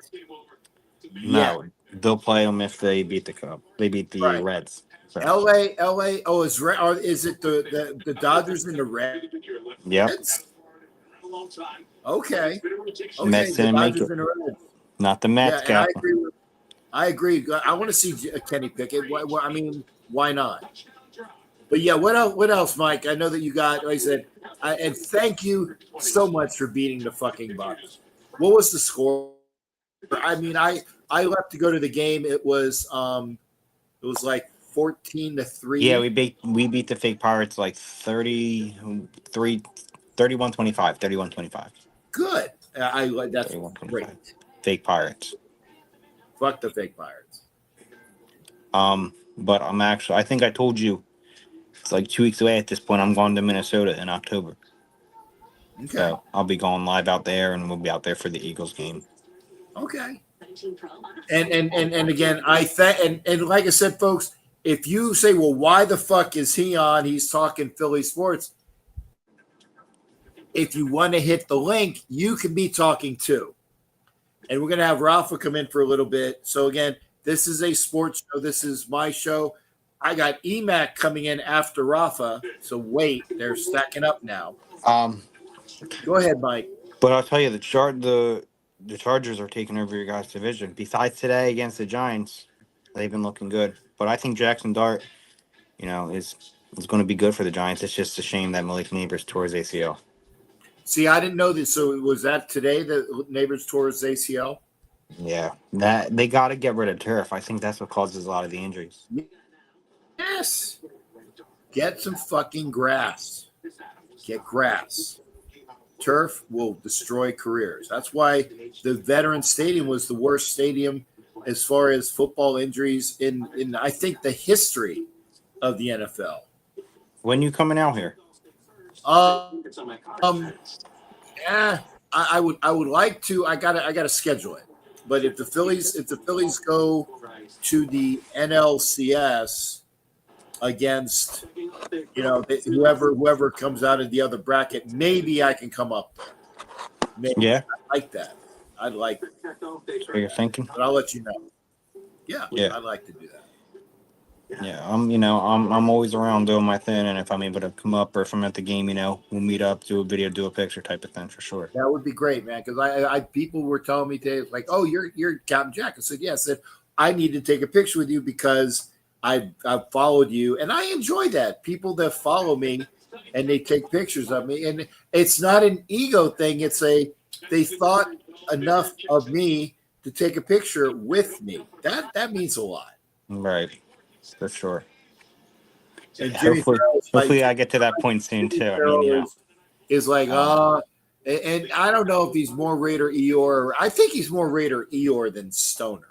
No, they'll play them if they beat the Cubs. They beat the Right. Reds. So, LA. Oh, is it the Dodgers and the Reds? yep. Okay. Mets The didn't make Dodgers it. and the Reds. Not the Yeah, Mets, and I Captain. agree. I agree. I want to see Kenny Pickett. I mean, why not? But yeah, what else? What else, Mike? I know that you got. Like I said, and thank you so much for beating the fucking Bucks. What was the score? I mean, I left to go to the game. It was like 14-3. Yeah, we beat the fake Pirates like 33, 31-25, 31-25. Good. That's 31-25. great. Fake Pirates. Fuck the fake Pirates. But I think I told you It's like 2 weeks away at this point. I'm going to Minnesota in October. Okay. So I'll be going live out there, and we'll be out there for the Eagles game. Okay. And again, and like I said, folks, if you say, well, why the fuck is he on? He's talking Philly sports. If you want to hit the link, you can be talking too. And we're going to have Rafa come in for a little bit. So again, this is a sports show. This is my show. I got EMAC coming in after Rafa. So wait, they're stacking up now. Go ahead, Mike. But I'll tell you, the Chargers are taking over your guys' division. Besides today against the Giants, they've been looking good. But I think Jackson Dart, is going to be good for the Giants. It's just a shame that Malik Neighbors tore his ACL. See, I didn't know this. So was that today that Neighbors tore his ACL? Yeah, that they got to get rid of turf. I think that's what causes a lot of the injuries. Yes. Get some fucking grass. Get grass. Turf will destroy careers. That's why the Veterans Stadium was the worst stadium as far as football injuries in I think the history of the NFL. When you coming out here? Yeah, I would like to. I gotta schedule it. But if the Phillies go to the NLCS against whoever comes out of the other bracket, maybe I can come up there. Maybe. Yeah, I like that. I'd like it. that's what you're thinking. But I'll let you know. Yeah, Yeah. I'd like to do that. Yeah, I'm always around doing my thing, and if I'm able to come up or if I'm at the game, we'll meet up, do a video, do a picture type of thing for sure. That would be great, man. Because I people were telling me today, like, oh, you're Captain Jack. I said, yeah. I said, I need to take a picture with you because I've followed you, and I enjoy that. People that follow me and they take pictures of me, and it's not an ego thing. It's they thought enough of me to take a picture with me. That means a lot. Right, for sure. And Jimmy Hopefully, I get to that point soon too. I mean, is like, and I don't know if he's more Raider Eeyore. I think he's more Raider Eeyore than Stoner.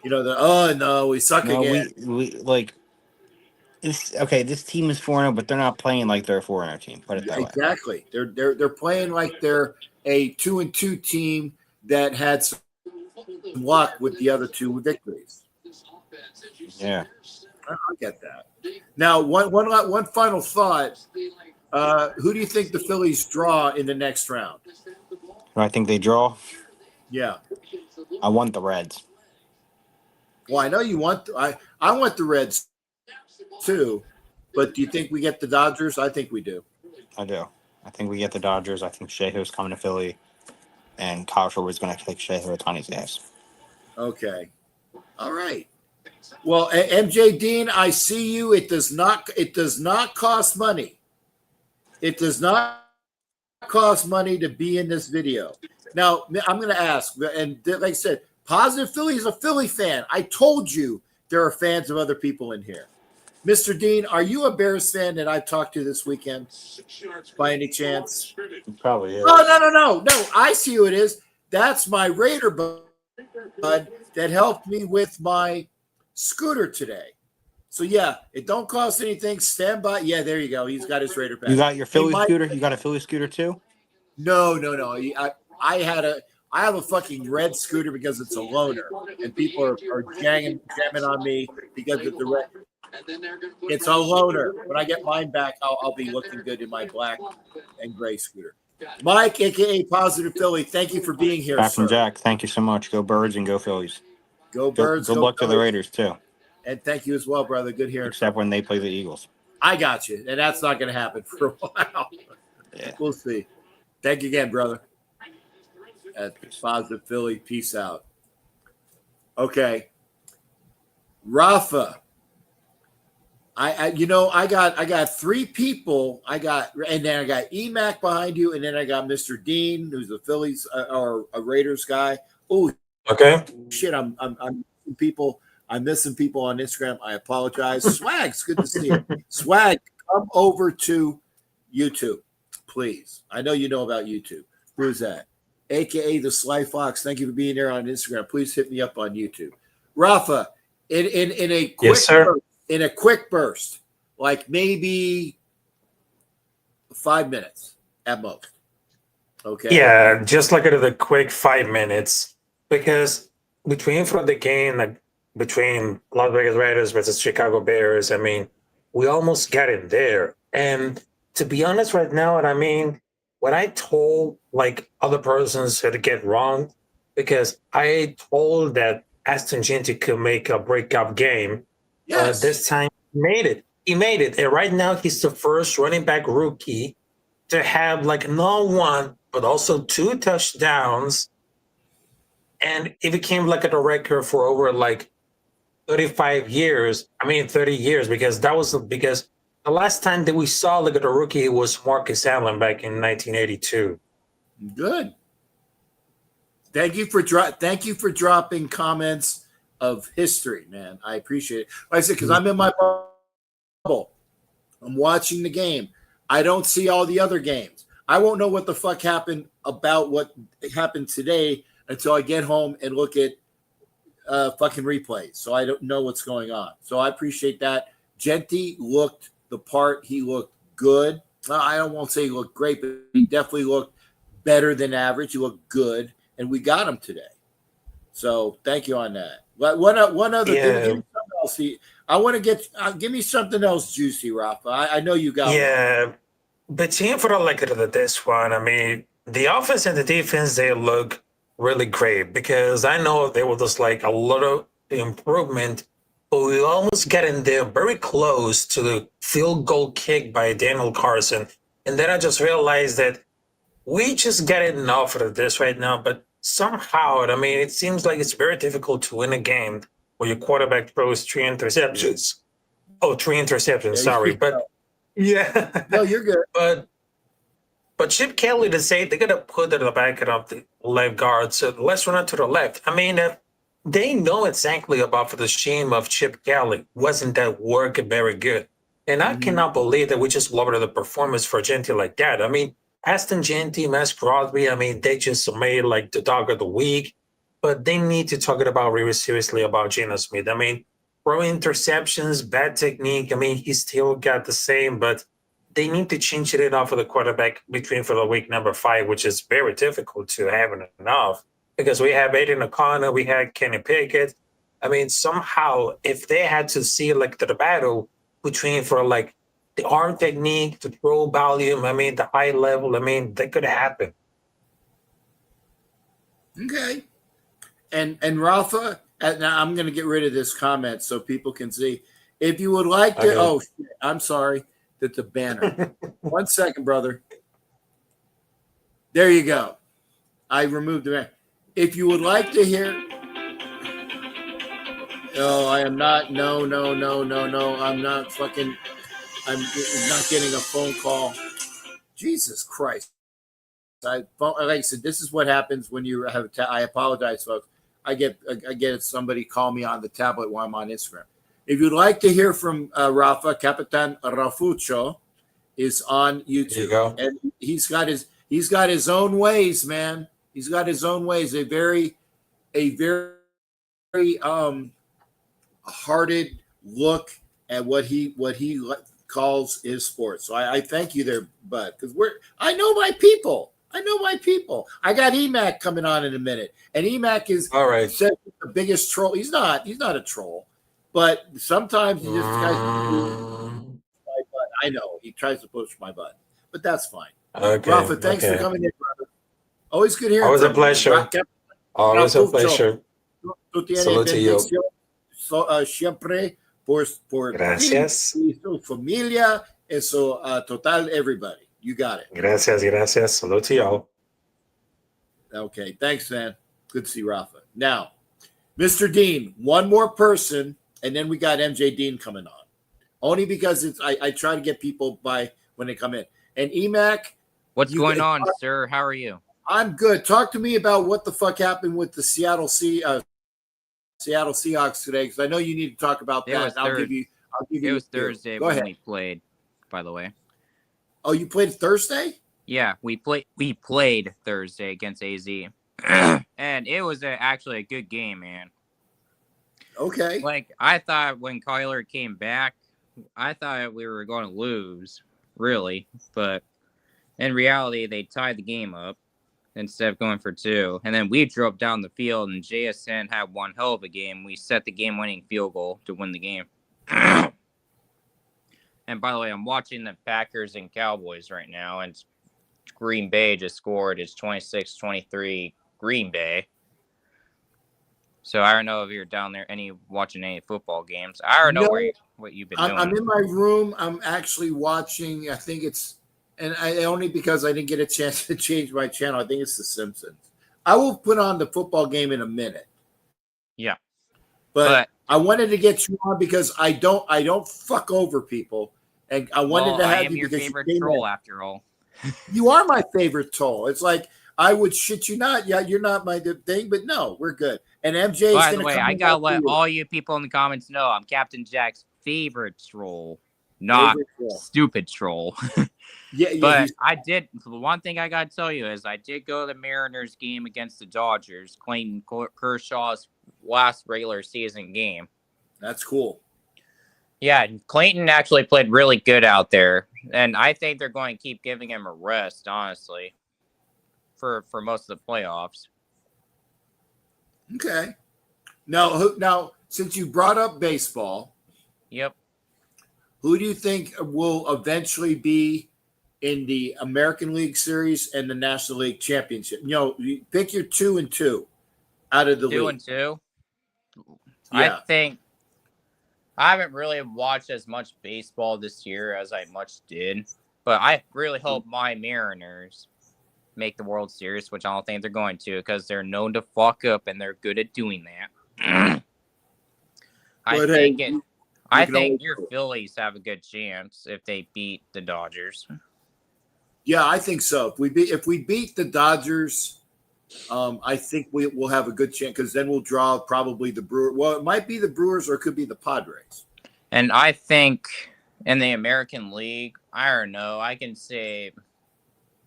We suck again. We like. This team is 4-0, but they're not playing like they're a 4-0 team. Put it that way. Exactly. They're playing like they're a 2-2 team that had some luck with the other two victories. Yeah. I get that. Now, one final thought. Who do you think the Phillies draw in the next round? I think they draw. Yeah. I want the Reds. Well, I know you want. I want the Reds too, but do you think we get the Dodgers? I think we do. I do. I think we get the Dodgers. I think Sheahu's coming to Philly, and Kyle Schwarber's going to take Sheahu at Tony's ass. Okay. All right. Well, MJ Dean, I see you. It does not cost money. It does not cost money to be in this video. Now, I'm going to ask, and like I said, Positive Philly is a Philly fan. I told you there are fans of other people in here. Mr. Dean, are you a Bears fan that I've talked to this weekend by any chance? Probably is. Oh, no. I see who it is. That's my Raider bud that helped me with my scooter today. So, yeah, it don't cost anything. Stand by. Yeah, there you go. He's got his Raider pack. You got your Philly scooter? You got a Philly scooter too? No. I have a fucking red scooter because it's a loaner, and people are jamming on me because of the red. It's a loaner. When I get mine back, I'll be looking good in my black and gray scooter. Mike, a.k.a. Positive Philly, thank you for being here, Captain sir. Jack, thank you so much. Go Birds and go Phillies. Go Birds. Good luck to the Raiders, too. And thank you as well, brother. Good hearing. Except when they play the Eagles. I got you, and that's not going to happen for a while. Yeah. We'll see. Thank you again, brother. At Positive Philly, peace out. Okay. Rafa. I got three people. And then I got EMAC behind you, and then I got Mr. Dean, who's the Phillies or a Raiders guy. Oh, okay. Shit, I'm missing people. I'm missing people on Instagram. I apologize. Swags, good to see you. Swag, come over to YouTube, please. I know you know about YouTube. Who's that? AKA the Sly Fox. Thank you for being there on Instagram. Please hit me up on YouTube. Rafa, in a quick Yes, sir. burst, in a quick burst, like maybe 5 minutes at most. Okay. Yeah, just look at the quick 5 minutes because between for the game like, between Las Vegas Raiders versus Chicago Bears, I mean, we almost got in there. And to be honest, right now, and I mean, what I told like other persons to get wrong, because I told that Aston Genti could make a breakout game. Yes. This time he made it. He made it. And right now he's the first running back rookie to have like not one, but also 2 touchdowns. And it became like a record for over like 35 years. I mean, 30 years, because because the last time that we saw like a rookie was Marcus Allen back in 1982. Good. Thank you for dropping comments of history, man. I appreciate it. Like I said, because I'm in my bubble. I'm watching the game. I don't see all the other games. I won't know what the fuck happened about what happened today until I get home and look at fucking replays. So I don't know what's going on. So I appreciate that. Genti looked the part. He looked good. I won't say he looked great, but he definitely looked better than average. He looked good, and we got him today. So thank you on that. But one other Yeah. thing. Give me something else. I want to get give me something else juicy, Rafa. I know you got one. Yeah, but seeing for this one, I mean, the offense and the defense, they look really great because I know there was just like a little improvement, but we almost got in there very close to the field goal kick by Daniel Carson. And then I just realized that we just get enough of this right now, but somehow, I mean, it seems like it's very difficult to win a game where your quarterback throws 3 interceptions. Oh, 3 interceptions, sorry. But yeah. No, you're good. But Chip Kelly to say they're gonna put it in the back of the left guard, so let's run it to the left. I mean, they know exactly about the scheme of Chip Kelly. Wasn't that work very good? And I cannot believe that we just lowered the performance for Genti like that. I mean, Aston Genti, Max Crosby, I mean, they just made like the dog of the week, but they need to talk about really seriously about Geno Smith. I mean, throwing interceptions, bad technique. I mean, he still got the same, but they need to change it off of the quarterback between for the week number 5, which is very difficult to have enough because we have Aiden O'Connor, we had Kenny Pickett. I mean, somehow, if they had to see like the battle between for like the arm technique, the throw volume, I mean, the high level, I mean, that could happen. Okay. And Rafa, now I'm going to get rid of this comment so people can see. If you would like to, oh, shit, I'm sorry. That's a banner. 1 second, brother. There you go. I removed the banner. If you would like to hear, no, I am not. No. I'm not fucking. I'm not getting a phone call. Jesus Christ. Like I said, this is what happens when you have. I apologize, folks. I get somebody call me on the tablet while I'm on Instagram. If you'd like to hear from Rafa, Capitan Rafuccio is on YouTube. There you go. And he's got his own ways, man. He's got his own ways. A very hearted look at what he calls his sport. So I thank you there, bud, because I know my people. I got EMAC coming on in a minute, and EMAC is all right. The biggest troll. He's not a troll, but sometimes he just tries to push my butt. I know he tries to push my butt, but that's fine. Okay, Rafa, thanks for coming in, brother. Always good hearing. Always a pleasure. Always a pleasure. Salud to you. Siempre por Gracias. ti, su familia, eso total everybody. You got it. Gracias. Salud to y'all. Okay, thanks, man. Good to see Rafa. Now, Mr. Dean, one more person, and then we got MJ Dean coming on. Only because I try to get people by when they come in. And EMAC. What's going on, sir? How are you? I'm good. Talk to me about what the fuck happened with the Seattle Seahawks today, because I know you need to talk about that. I'll give you. It was Thursday when we played, by the way. Oh, you played Thursday? Yeah, we played Thursday against AZ, and it was actually a good game, man. Okay. Like I thought when Kyler came back, I thought we were going to lose, really, but in reality, they tied the game up instead of going for 2. And then we drove down the field, and JSN had one hell of a game. We set the game-winning field goal to win the game. And by the way, I'm watching the Packers and Cowboys right now, and Green Bay just scored. It's 26-23 Green Bay. So I don't know if you're down there watching any football games. I don't know what you've been doing. I'm in my room. I'm actually watching. I think it's, and I only because I didn't get a chance to change my channel. I think it's The Simpsons. I will put on the football game in a minute. Yeah, but I wanted to get you on because I don't fuck over people, and I wanted to have I am you your because favorite troll after all. You are my favorite troll. It's like I would shit you not. Yeah, you're not my thing, but no, we're good. And MJ is By the way, I gotta let all you people in the comments know I'm Captain Jack's favorite troll, not stupid troll. But the one thing I gotta tell you is I did go to the Mariners game against the Dodgers, Clayton Kershaw's last regular season game. That's cool. Yeah, Clayton actually played really good out there, and I think they're going to keep giving him a rest, honestly, for most of the playoffs. Okay. Now, since you brought up baseball, yep, who do you think will eventually be in the American League Series and the National League Championship? You pick your 2 and 2 out of the league. 2 and 2. Yeah. I think I haven't really watched as much baseball this year as I much did, but I really hope my Mariners make the World Series, which I don't think they're going to because they're known to fuck up and they're good at doing that. I think your Phillies have a good chance if they beat the Dodgers. Yeah, I think so. If we beat the Dodgers, I think we'll have a good chance because then we'll draw probably the Brewers. Well, it might be the Brewers or it could be the Padres. And I think in the American League, I don't know, I can say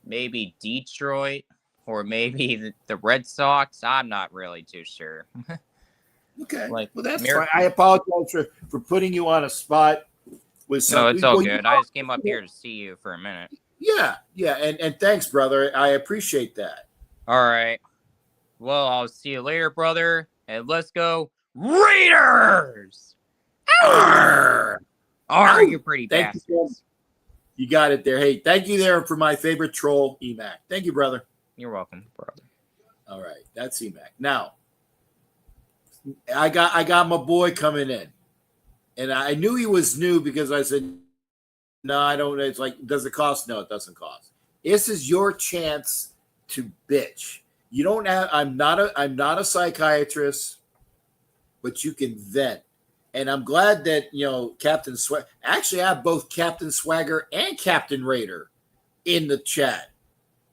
maybe Detroit or maybe the Red Sox. I'm not really too sure. Okay. Well, that's fine. I apologize for putting you on a spot with something. No, it's all good. I just came up here to see you for a minute. Yeah. And thanks, brother. I appreciate that. All right. Well, I'll see you later, brother. And let's go Raiders! Arr, you pretty bastards. You got it there. Hey, thank you there for my favorite troll, EMAC. Thank you, brother. You're welcome, brother. All right. That's EMAC. Now, I got my boy coming in. And I knew he was new because I said, no, I don't. It's like, does it cost? No, it doesn't cost. This is your chance to bitch. You don't have, I'm not a psychiatrist, but you can vent. And I'm glad that, Captain Swagger, actually I have both Captain Swagger and Captain Raider in the chat.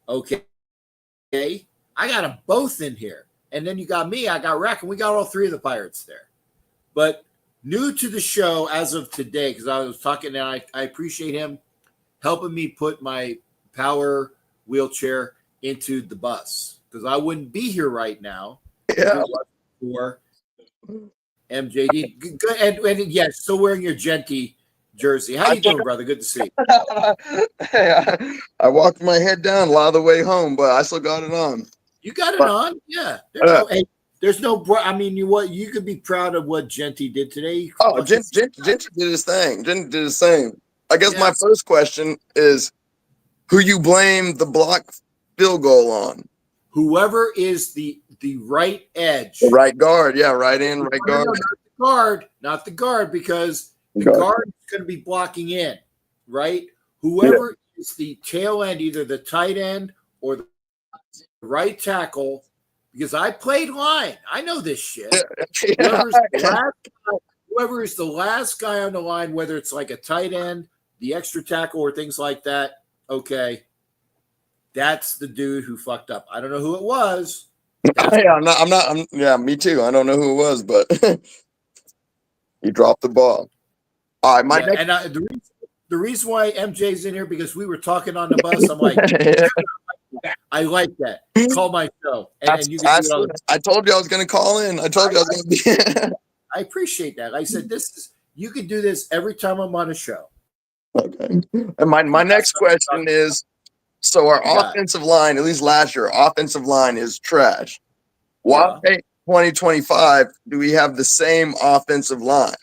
Okay. I got them both in here. And then you got me, I got Rack, and we got all 3 of the pirates there. But new to the show as of today, because I was talking, and I appreciate him helping me put my power wheelchair into the bus, because I wouldn't be here right now. Yeah. For MJD. Good. And yes, still wearing your Genty jersey. How you doing, brother? Good to see you. Hey, I walked my head down a lot of the way home, but I still got it on. You got it on? Yeah. There's no. I mean, you could be proud of what Genty did today. Genty did his thing. Genty did his thing. I guess my first question is, who you blame the block field goal on? Whoever is the right edge. The right guard. Yeah, right in, right guard. Not the guard, because the guard is going to be blocking in, right? Whoever is the tail end, either the tight end or the right tackle, because I played line. I know this shit. Whoever is the last guy on the line, whether it's like a tight end, the extra tackle, or things like that, okay, that's the dude who fucked up. I don't know who it was. Yeah, me too. I don't know who it was, but he dropped the ball. All right, the reason why MJ's in here, because we were talking on the bus. I'm like, I like that. Call my show, and you can do it I told you I was going to call in. I told you I was going to be. I appreciate that. I said You can do this every time I'm on a show. Okay. And my next question is, so our offensive line, at least last year, offensive line is trash. Why 2025 do we have the same offensive line?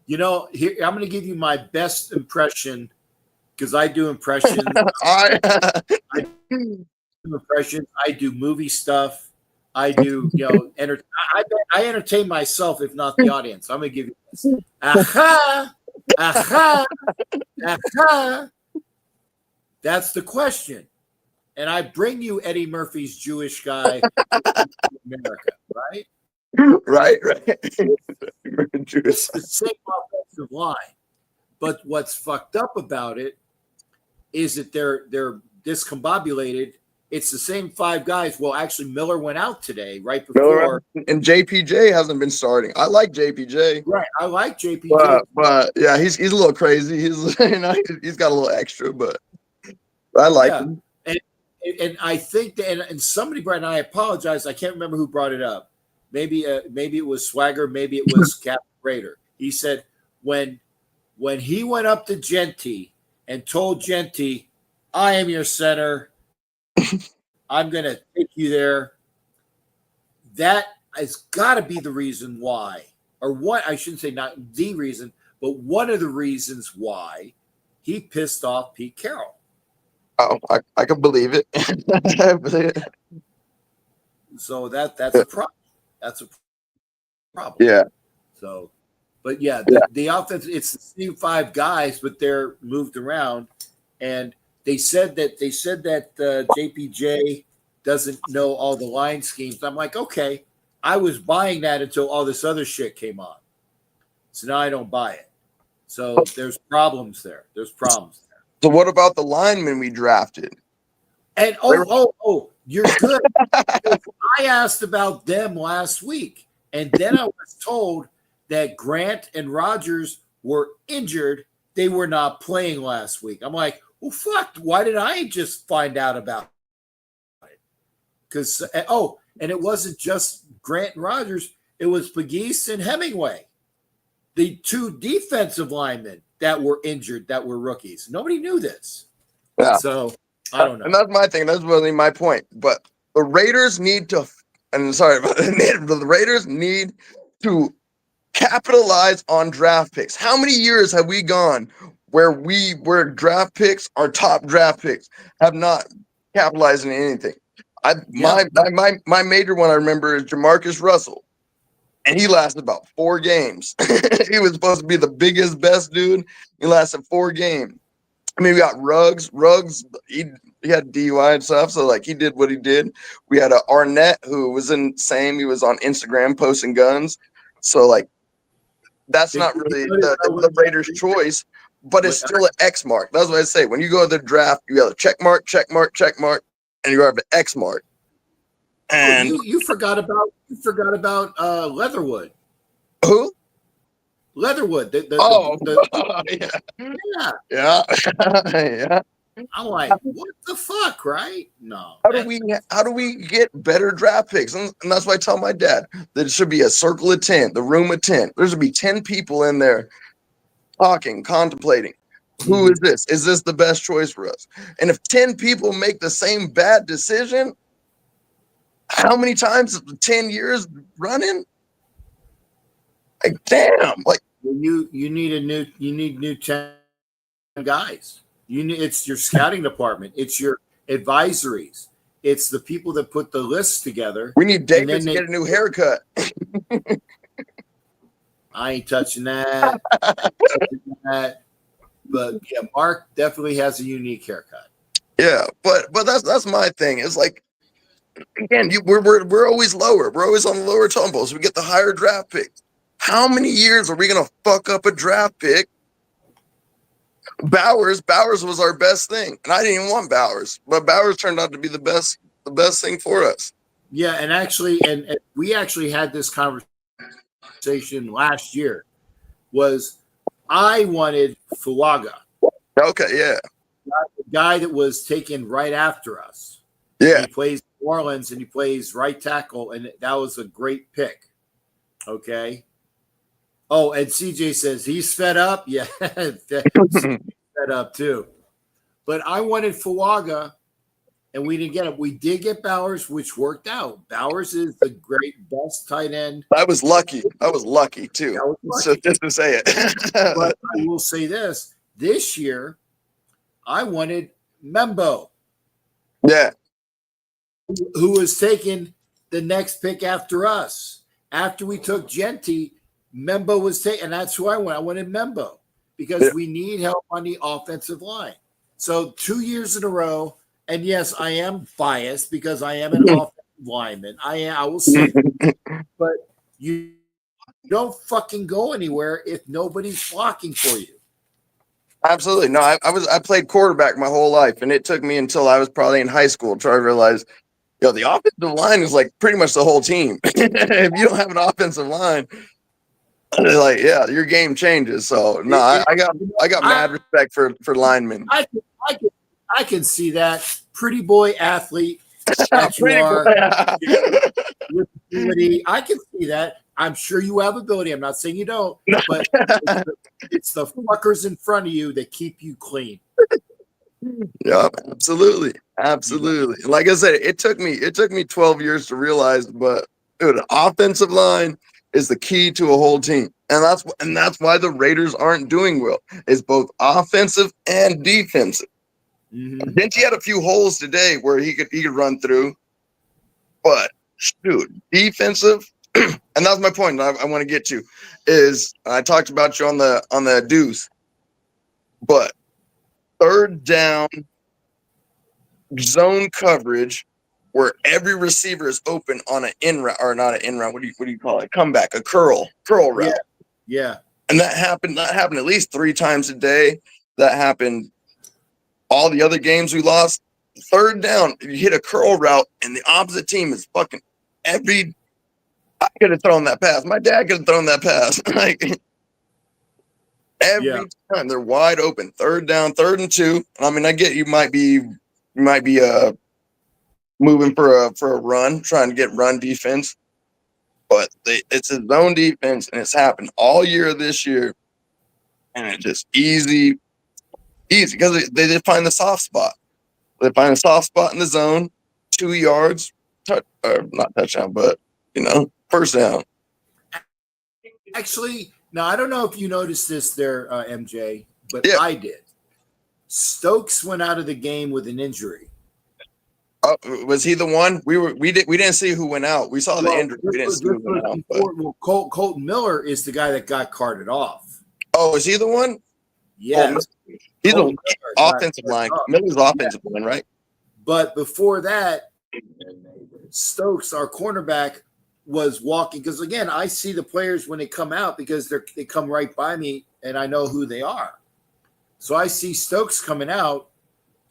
You know, here I'm going to give you my best impression because I do impressions. I do impressions. I do movie stuff. I do, I entertain myself, if not the audience. I'm going to give you this. Aha, aha, aha. That's the question. And I bring you Eddie Murphy's Jewish guy in America, right? Right. It's the same offensive line. But what's fucked up about it is that they're discombobulated. It's the same five guys. Well, actually, Miller went out today, right before. And JPJ hasn't been starting. I like JPJ. Right, I like JPJ. But yeah, he's a little crazy. He's he's got a little extra, but I like him. And I think that, and somebody brought, and I apologize, I can't remember who brought it up. Maybe it was Swagger, maybe it was Captain Raider. He said when he went up to Genty and told Genty, I am your center, I'm going to take you there. That has got to be the reason why, or what, I shouldn't say not the reason, but one of the reasons why he pissed off Pete Carroll. Oh, I can believe it. So that's a problem. That's a problem. Yeah. So, but yeah, the offense, it's the same five guys, but they're moved around. And they said that JPJ doesn't know all the line schemes. I'm like, okay, I was buying that until all this other shit came on. So now I don't buy it. So there's problems there. So what about the linemen we drafted? And you're good. I asked about them last week, and then I was told that Grant and Rogers were injured. They were not playing last week. I'm like, well, fuck, why did I just find out about it? Because, and it wasn't just Grant and Rogers. It was Pegues and Hemingway, the two defensive linemen that were injured, that were rookies. Nobody knew this. Yeah. So I don't know. And that's my thing. That's really my point. But the Raiders need to, and sorry about it, the Raiders need capitalize on draft picks. How many years have we gone where draft picks, our top draft picks, have not capitalized on anything? My major one I remember is Jamarcus Russell, and he lasted about 4 games. He was supposed to be the biggest, best dude. He lasted 4 games. I mean, we got Ruggs. He had DUI and stuff, so like he did what he did. We had Arnett, who was insane. He was on Instagram posting guns. So like, that's not really the Raiders' choice, but it's still an X mark. That's what I say. When you go to the draft, you have a check mark, and you have an X mark. And you forgot about Leatherwood. Who? Leatherwood. Yeah. I'm like, what the fuck, right? No. How do we get better draft picks? And that's why I tell my dad that it should be a circle of 10, the room of 10. There should be 10 people in there talking, contemplating. Who is this? Is this the best choice for us? And if 10 people make the same bad decision, how many times 10 years running? Like, damn, like you need new 10 guys. It's your scouting department, it's your advisories, it's the people that put the lists together. We need David to get a new haircut. I ain't touching that. But yeah, Mark definitely has a unique haircut. Yeah, but that's my thing. It's like, again, we're always lower. We're always on the lower tumbles. We get the higher draft pick. How many years are we gonna fuck up a draft pick? Bowers was our best thing, and I didn't even want Bowers, but Bowers turned out to be the best thing for us. Yeah, and actually, and we actually had this conversation last year. Was I wanted Fuaga? Okay, yeah, the guy that was taken right after us. Yeah, he plays New Orleans and he plays right tackle, and that was a great pick. Okay. Oh, and CJ says he's fed up. Yeah, fed up too. But I wanted Fuaga, and we didn't get him. We did get Bowers, which worked out. Bowers is the great best tight end. I was lucky. I was lucky too. I was lucky. So just to say it. But I will say this year, I wanted Membo. Yeah. Who was taking the next pick after us. After we took Genti, Membo was taken, and that's who I wanted. I wanted Membo because we need help on the offensive line. So 2 years in a row, and yes, I am biased because I am an offensive lineman. I will say it. But you don't fucking go anywhere if nobody's blocking for you. Absolutely. No, I played quarterback my whole life, and it took me until I was probably in high school to try to realize, the offensive line is like pretty much the whole team. If you don't have an offensive line, like your game changes. So no, I got mad respect for linemen. I can see that. Pretty boy athlete that you Pretty are. boy. With ability. I can see that. I'm sure you have ability. I'm not saying you don't, but it's the fuckers in front of you that keep you clean. Yeah, absolutely. Absolutely. Like I said, it took me 12 years to realize, but dude, offensive line is the key to a whole team. And that's why the Raiders aren't doing well. It's both offensive and defensive. Mm-hmm. He had a few holes today where he could run through, but dude, defensive, and that's my point. I want to get to is I talked about you on the deuce, but third down zone coverage where every receiver is open on an in route or not an in route. What do you call it? Comeback, a curl route. Yeah. And that happened at least 3 times a day. That happened all the other games we lost. Third down, you hit a curl route, and the opposite team is fucking I could have thrown that pass. My dad could have thrown that pass. Like every time they're wide open. Third down, 3rd and 2. I mean, I get you might be moving for a run, trying to get run defense, but it's a zone defense, and it's happened all year this year, and it's just easy because they did find the soft spot. They find a soft spot in the zone, 2 yards, not touchdown, but first down. Actually, now I don't know if you noticed this there, MJ, but Yeah. I did. Stokes went out of the game with an injury. Was he the one? We didn't see who went out. We saw the injury. We didn't see who went out. Well, Colton Miller is the guy that got carted off. Oh, is he the one? Yes. He's the offensive line. Miller's offensive line, right? But before that, Stokes, our cornerback, was walking because again, I see the players when they come out because they come right by me and I know who they are. So I see Stokes coming out,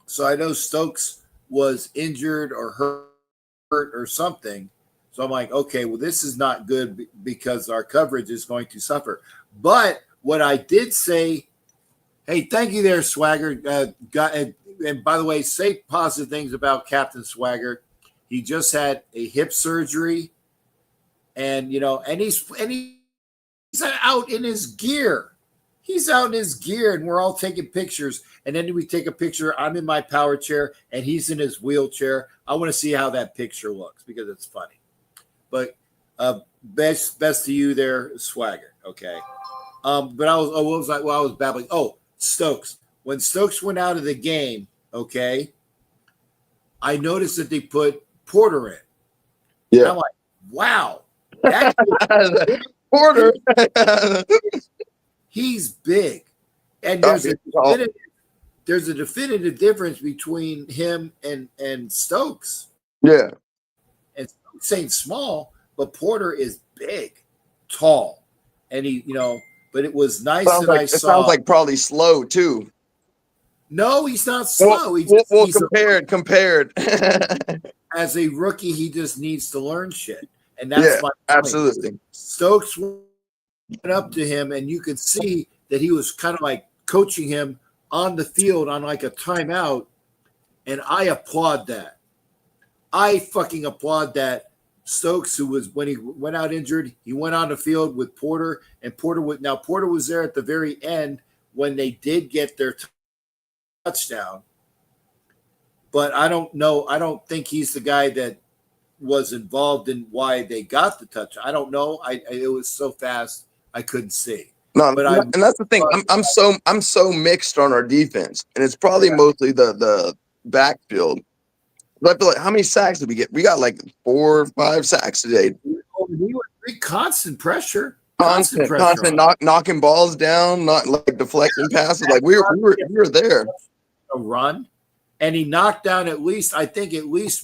so I know Stokes was injured or hurt or something. So I'm like, okay, well, this is not good because our coverage is going to suffer. But what I did say, hey, thank you there, Swagger. And by the way, say positive things about Captain Swagger. He just had a hip surgery, and he's out in his gear. He's out in his gear, and we're all taking pictures. And then we take a picture. I'm in my power chair, and he's in his wheelchair. I want to see how that picture looks because it's funny. But best to you there, Swagger. Okay. But I was babbling. Oh, Stokes. When Stokes went out of the game, okay, I noticed that they put Porter in. Yeah. And I'm like, wow. Porter. He's big. And there's a definitive difference between him and Stokes. Yeah. And Stokes ain't small, but Porter is big, tall. And he, but it was nice that I saw. It sounds like probably slow too. No, he's not slow. Well, compared. As a rookie, he just needs to learn shit. And that's my point. Absolutely. Stokes went up to him, and you could see that he was kind of like coaching him on the field on like a timeout. And I applaud that. I fucking applaud that Stokes, who was when he went out injured, he went on the field with Porter, and Porter was there at the very end when they did get their touchdown. But I don't know. I don't think he's the guy that was involved in why they got the touch. I don't know. It was so fast I couldn't see. No, But and that's the thing. I'm so mixed on our defense, and it's probably mostly the backfield. But I feel like, how many sacks did we get? We got like 4 or 5 sacks today. we were constant pressure. Constant knocking balls down, not like deflecting passes. Like we were there. A run, and he knocked down at least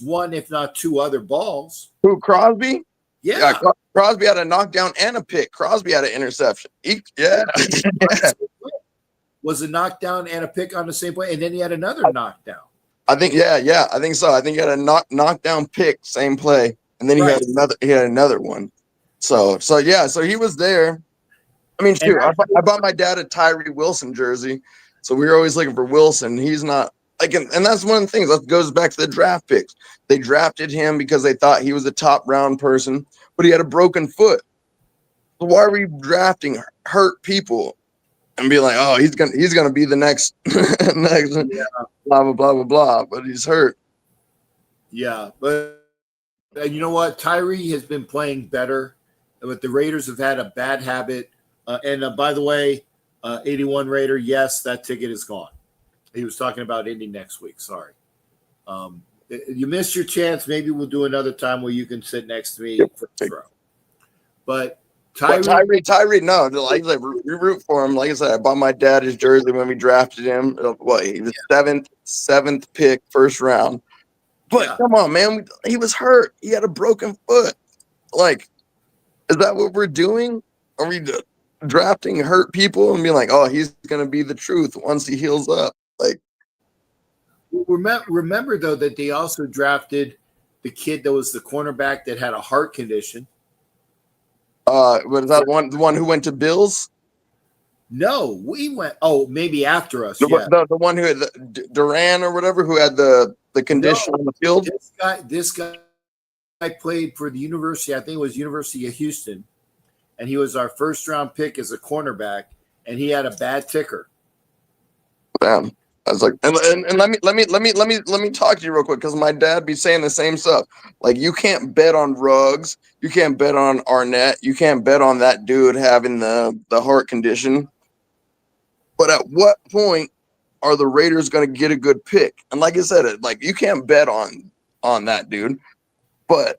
one, if not 2 other balls. Who, Crosby? Yeah. Crosby had a knockdown and a pick. Crosby had an interception. Was a knockdown and a pick on the same play, and then he had another knockdown. I think, I think so. I think he had a knockdown pick, same play, and then he had another one. So he was there. I mean, shoot, I bought my dad a Tyree Wilson jersey, so we were always looking for Wilson. He's not like, and that's one of the things that goes back to the draft picks. They drafted him because they thought he was a top round person, but he had a broken foot. So why are we drafting hurt people and be like, oh, he's gonna be the next blah blah blah blah blah, but he's hurt. Yeah, but you know what? Tyree has been playing better, but the Raiders have had a bad habit. And by the way, 81 Raider, yes, that ticket is gone. He was talking about Indy next week. Sorry. You missed your chance. Maybe we'll do another time where you can sit next to me for the throw. But Tyree, no, like we root for him. Like I said, I bought my dad his jersey when we drafted him. He was seventh pick, first round. But come on, man, he was hurt. He had a broken foot. Like, is that what we're doing? Are we drafting hurt people and being like, oh, he's gonna be the truth once he heals up? Like, remember though that they also drafted the kid that was the cornerback that had a heart condition. Was that the one who went to Bills? No, we went. Oh, maybe after us. The one who had Duran or whatever, who had the condition on the field. This guy played for the University. I think it was University of Houston, and he was our first round pick as a cornerback, and he had a bad ticker. Damn. I was like, and let me talk to you real quick, because my dad be saying the same stuff. Like, you can't bet on Ruggs, you can't bet on Arnett, you can't bet on that dude having the heart condition. But at what point are the Raiders going to get a good pick? And like I said, you can't bet on that dude. But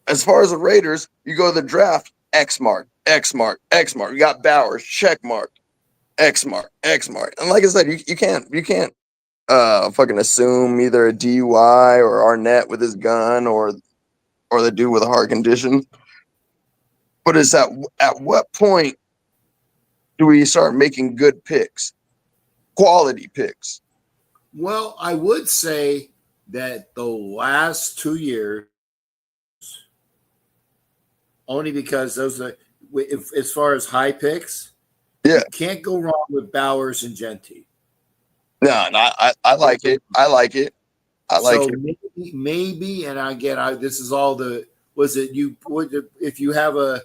as far as the Raiders, you go to the draft, X mark. You got Bowers, check mark. X mark. And like I said, you can't fucking assume either a DUI or Arnett with his gun or the dude with a heart condition. But it's at what point do we start making good picks, quality picks? Well, I would say that the last 2 years, only because those are, as far as high picks, you can't go wrong with Bowers and Genty. No, I like it. I like it. Maybe, and again, this is all the. Was it you? If you have a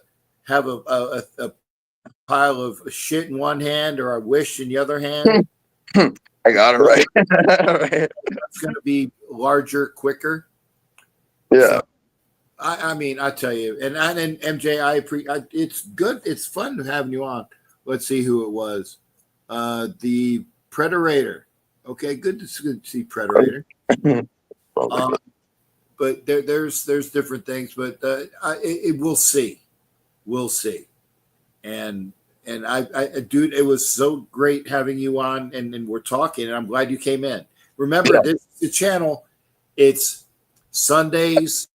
pile of shit in one hand or a wish in the other hand, I got it right. It's going to be larger, quicker. Yeah. So, I mean, I tell you, and MJ, it's good. It's fun having you on. Let's see who it was. The Predator. Okay, good to see Predator. But there's different things, but we'll see. We'll see. And dude, it was so great having you on, and we're talking, and I'm glad you came in. Remember, the channel, it's Sundays,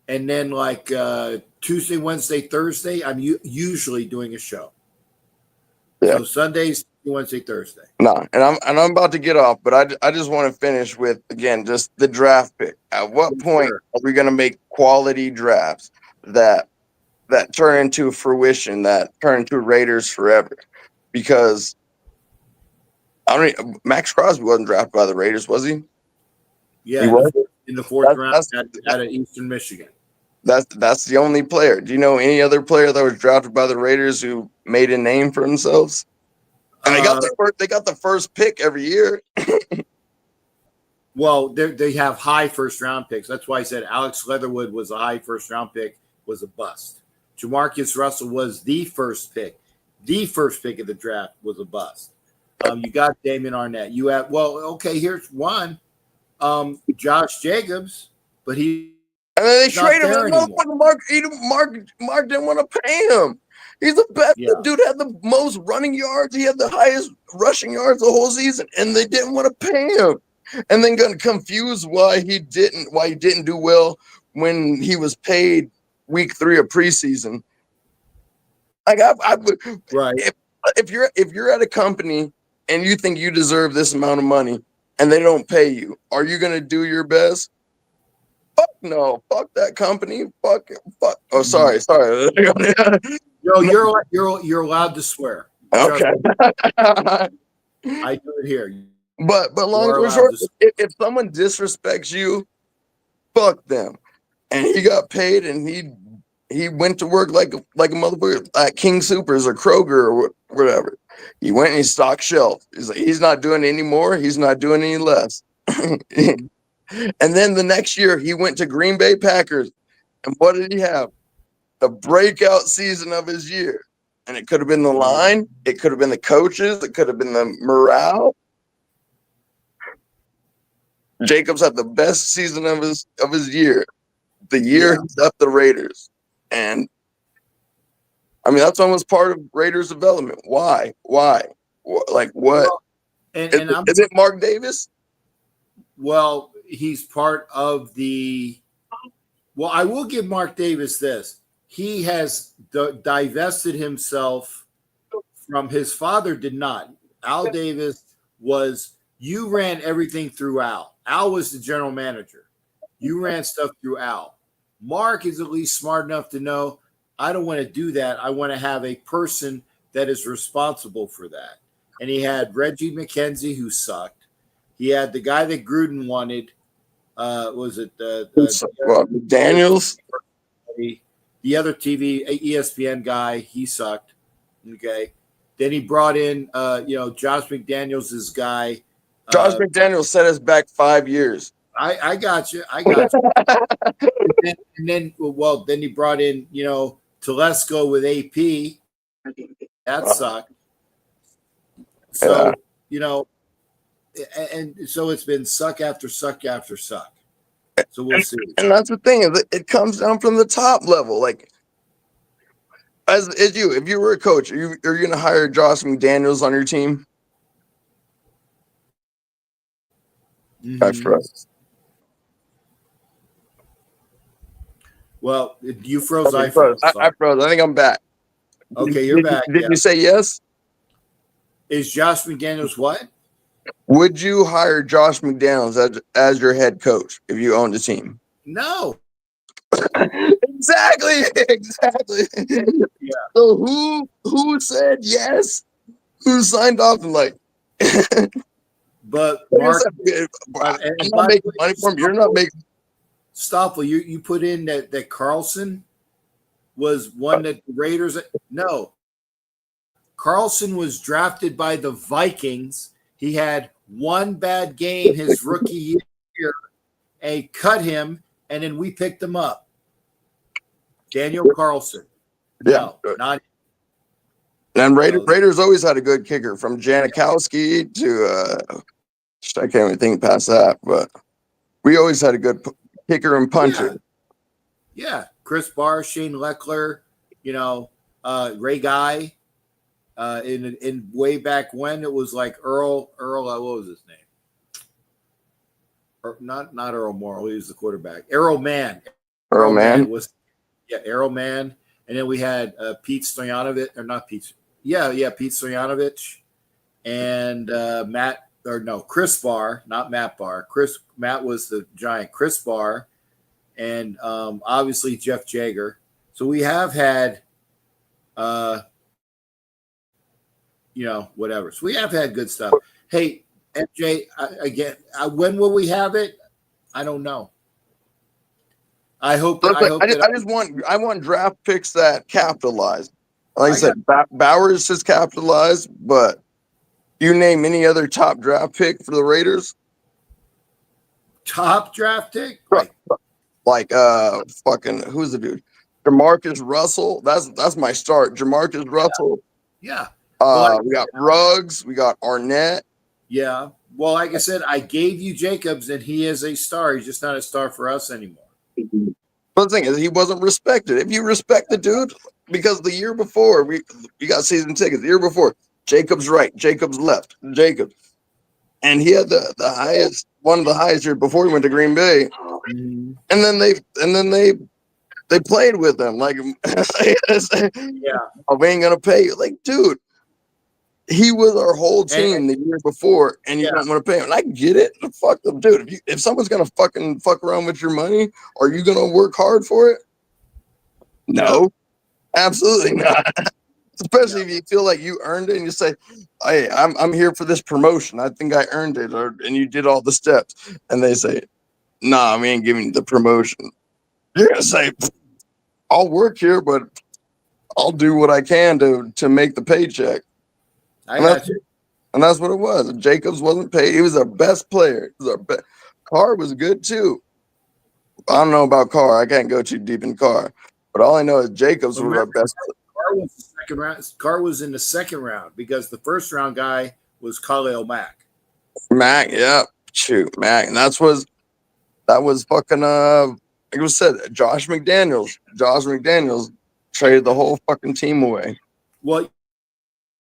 and then like Tuesday, Wednesday, Thursday, I'm usually doing a show. Yeah. So Sundays, Wednesday, Thursday. No, and I'm about to get off, but I just want to finish with, again, just the draft pick. At what point are we going to make quality drafts that turn into fruition, that turn into Raiders forever? Because Max Crosby wasn't drafted by the Raiders, was he? Yeah, he was in the fourth round out of Eastern Michigan. That's the only player. Do you know any other player that was drafted by the Raiders who made a name for themselves? And they got the first pick every year. Well, they have high first round picks. That's why I said Alex Leatherwood was a high first round pick, was a bust. Jamarcus Russell was the first pick. The first pick of the draft was a bust. You got Damon Arnett. You have, well, okay, here's one. Josh Jacobs, but he And then they he's not traded him. there And anymore. Mark didn't want to pay him. He's the best. Yeah. The dude had the most running yards. He had the highest rushing yards the whole season, and they didn't want to pay him. And then got confused why he didn't do well when he was paid week 3 of preseason. Like Right. if you're at a company and you think you deserve this amount of money and they don't pay you, are you gonna do your best? Fuck no. Fuck that company. Fuck. Oh, sorry. No, you're allowed to swear. Trust Okay. me. I do it here. But long You're story allowed short, to if someone disrespects you, fuck them. And he got paid, and he went to work like a motherfucker at King Supers or Kroger or whatever. He went and he stocked shelf. He's like, he's not doing any more. He's not doing any less. And then the next year, he went to Green Bay Packers, and what did he have? The breakout season of his year. And it could have been the line, it could have been the coaches, it could have been the morale. Jacobs had the best season of his year. The year he left the Raiders. And I mean, that's almost part of Raiders development. Why? Like what? Well, and Is it Mark Davis? Well, he's part of the. Well, I will give Mark Davis this. He has divested himself from his father. Did not. Al Davis was. You ran everything through Al. Al was the general manager. You ran stuff through Al. Mark is at least smart enough to know I don't want to do that. I want to have a person that is responsible for that. And he had Reggie McKenzie, who sucked. He had the guy that Gruden wanted. Was it Daniels? The other TV ESPN guy? He sucked. Okay. Then he brought in, Josh McDaniels' guy. Josh McDaniels set us back 5 years. I got you. and then he brought in, Telesco with AP. That sucked. So, and so it's been suck after suck after suck. So we'll see. And that's the thing, it comes down from the top level. Like, as if you were a coach, are you going to hire Josh McDaniels on your team? That's for us. Well, you froze. Okay, I froze. I froze. I think I'm back. Okay, you're back. Did you say yes? Is Josh McDaniels what? Would you hire Josh McDaniels as your head coach if you owned a team? No. Exactly. Yeah. So who said yes? Who signed off and like? But Mark, I'm not making money for him. You're not making. Stoffel, you put in that Carlson was one that the Raiders. No, Carlson was drafted by the Vikings. He had one bad game his rookie year. And cut him, and then we picked him up. Daniel Carlson. No, not. And Raiders always had a good kicker, from Janikowski to I can't even think past that, but we always had a good kicker and puncher. Yeah. Chris Barr, Shane Leckler, Ray Guy. In way back when it was like Earl, what was his name? Not Earl Morrill, he was the quarterback. Errol Mann. Errol Mann was Errol Mann. And then we had Pete Stoyanovich, or not Pete. Yeah, Pete Stoyanovich and Chris Barr, not Matt Barr. Matt was the Giant. Chris Barr, and obviously Jeff Jager. So we have had, whatever. So we have had good stuff. Hey, MJ, again, when will we have it? I don't know. I hope So that it's like, I hope that I want draft picks that capitalize. Like I I said, Bowers is capitalized, but you name any other top draft pick for the Raiders? top draft pick. Bro, Like like fucking who's the dude? Jamarcus Russell. That's my start. Jamarcus Russell. yeah. Well, We got Ruggs. We got Arnett. yeah. Well, like I said, I gave you Jacobs, and he is a star. He's just not a star for us anymore. But the thing is, he wasn't respected. If you respect the dude, because the year before we got season tickets. The year before, Jacobs right, Jacobs left, Jacobs, and he had the highest, one of the highest year before he went to Green Bay. Mhm. And then they played with him like, Yeah. oh, we ain't gonna pay you. Like, dude, he was our whole And team the year before, and you yeah, don't want to pay him. And I get it. Fuck them, dude. If someone's gonna fucking fuck around with your money, are you gonna work hard for it? No, absolutely not. Especially if you feel like you earned it and you say, "Hey, I'm here for this promotion. I think I earned it," and you did all the steps, and they say, "Nah, we ain't giving you the promotion." You're gonna say, "I'll work here, but I'll do what I can to make the paycheck." I And got you. that's what it was. Jacobs wasn't paid. He was our best player. He was our best. Carr was good too. I don't know about Carr. I can't go too deep in Carr, but all I know is Jacobs But was our remember, best. Carr was the second round. Carr was in the second round because the first round guy was Khalil Mack. Mac, yeah, shoot, Mac, and that was fucking like I said, Josh McDaniels. Josh McDaniels traded the whole fucking team away. Well,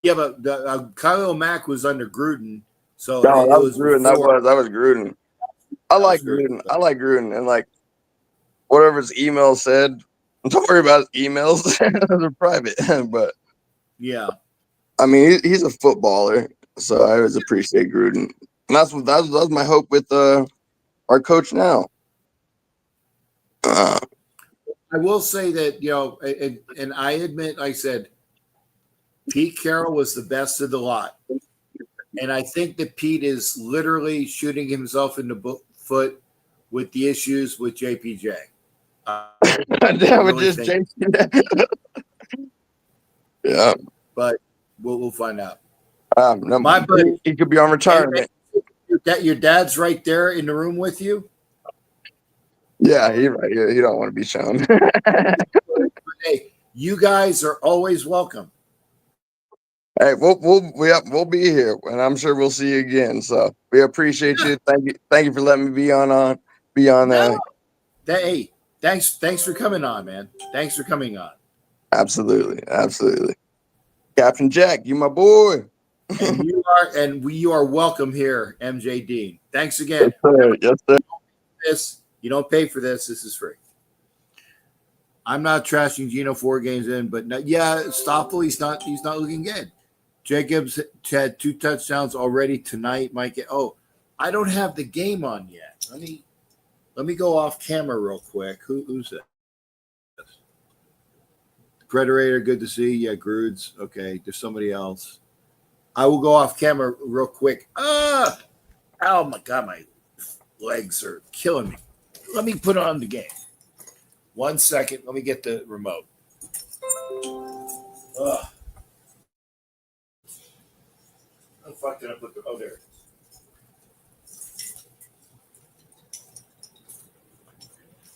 yeah, but Khalil Mack was under Gruden, so No, it that was was Gruden. before. That was Gruden. I That like was Gruden. Gruden. I like Gruden, and like whatever his email said. Don't worry about his emails; they're private. But Yeah, I mean, he's a footballer, so I always appreciate Gruden, and that's my hope with our coach now. I will say that and I admit, like I said, Pete Carroll was the best of the lot, and I think that Pete is literally shooting himself in the foot with the issues with JPJ. I Damn, it really just think, changed. Yeah, but we'll find out. no, My buddy, he could be on retirement. your dad's right there in the room with you. Yeah, he right. He don't want to be shown. Hey, you guys are always welcome. Hey, we'll be here, and I'm sure we'll see you again. So we appreciate you. Thank you for letting me be on. No, hey, thanks for coming on, man. Thanks for coming on. Absolutely. Captain Jack, you my boy. And you are welcome here, MJ Dean. Thanks again. Yes, sir. You don't pay for this. This is free. I'm not trashing Gino 4 games in, but no, yeah, Stoffel, he's not looking good. Jacobs had 2 touchdowns already tonight. Mike, I don't have the game on yet. Let me go off camera real quick. Who's that? Predator, good to see. Yeah, Grudes. Okay, there's somebody else. I will go off camera real quick. Oh my God, my legs are killing me. Let me put on the game. 1 second. Let me get the remote. Ugh. How the fuck did I put the? Oh, there it is.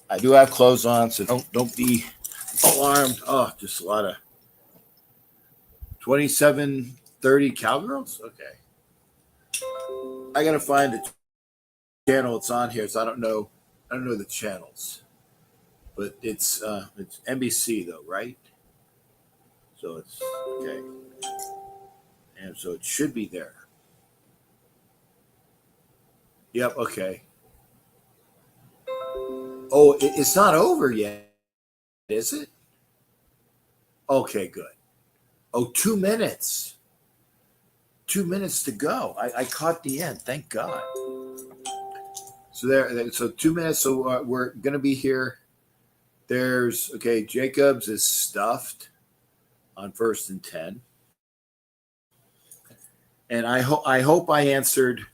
I do have clothes on, so don't be alarmed. Oh, just a lot of 2730 cowgirls. Okay, I gotta find the channel it's on here. So I don't know the channels, but it's NBC though, right? So it's okay, and so it should be there. Yep. Okay. Oh, it's not over yet, is it? Okay, good. Oh, 2 minutes. 2 minutes to go. I caught the end. Thank God. So 2 minutes. So we're gonna be here. There's Jacobs is stuffed on 1st and 10, and I hope I answered.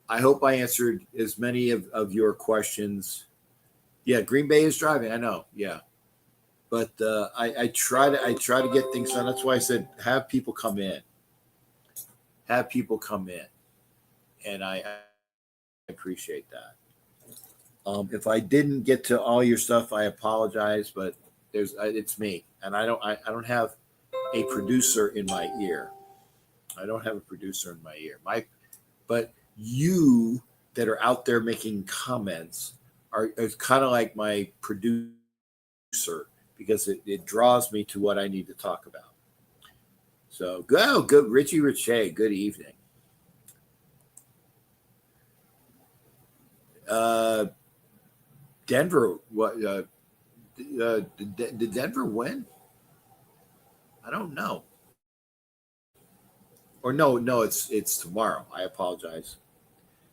I hope I answered as many of your questions Yeah, Green Bay is driving. I know. Yeah, but I try to get things done. That's why I said have people come in. Have people come in, and I appreciate that. If I didn't get to all your stuff, I apologize, but it's me, and I don't have a producer in my ear. I don't have a producer in my ear. But you that are out there making comments are kind of like my producer because it draws me to what I need to talk about. So go, good Richie Richey. Good evening. Denver. What? Did Denver win? I don't know. Or no, it's tomorrow. I apologize.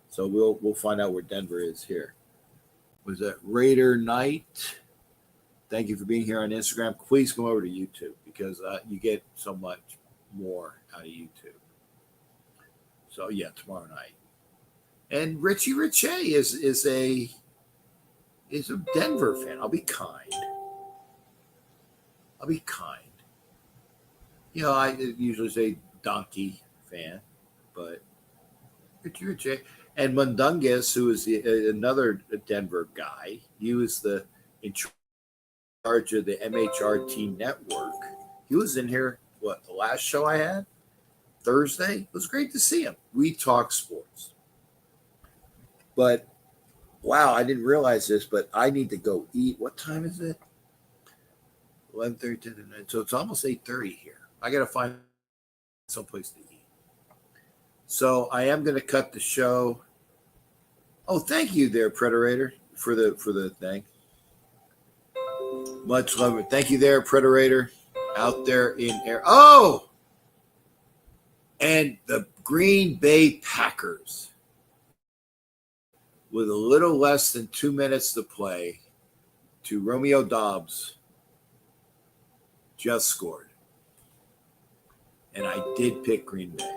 So we'll find out where Denver is here. Was that Raider Night? Thank you for being here on Instagram. Please come over to YouTube because you get so much more out of YouTube. So yeah, tomorrow night. And Richie Richey is a Denver fan. I'll be kind. You know, I usually say donkey fan, but Richie Richey and Mundungus, who is another Denver guy. He was in charge of the MHRT network. He was in here. What, the last show I had Thursday? It was great to see him. We talk sports, but wow, I didn't realize this, but I need to go eat. What time is it? 11:30 to 9. So it's almost 8:30 here. I got to find someplace to eat. So I am going to cut the show. Oh, thank you there, Predator, for the thing. Much love. Thank you there, Predator, out there in air. Oh, and the Green Bay Packers, with a little less than 2 minutes to play, to Romeo Dobbs, just scored. And I did pick Green Bay.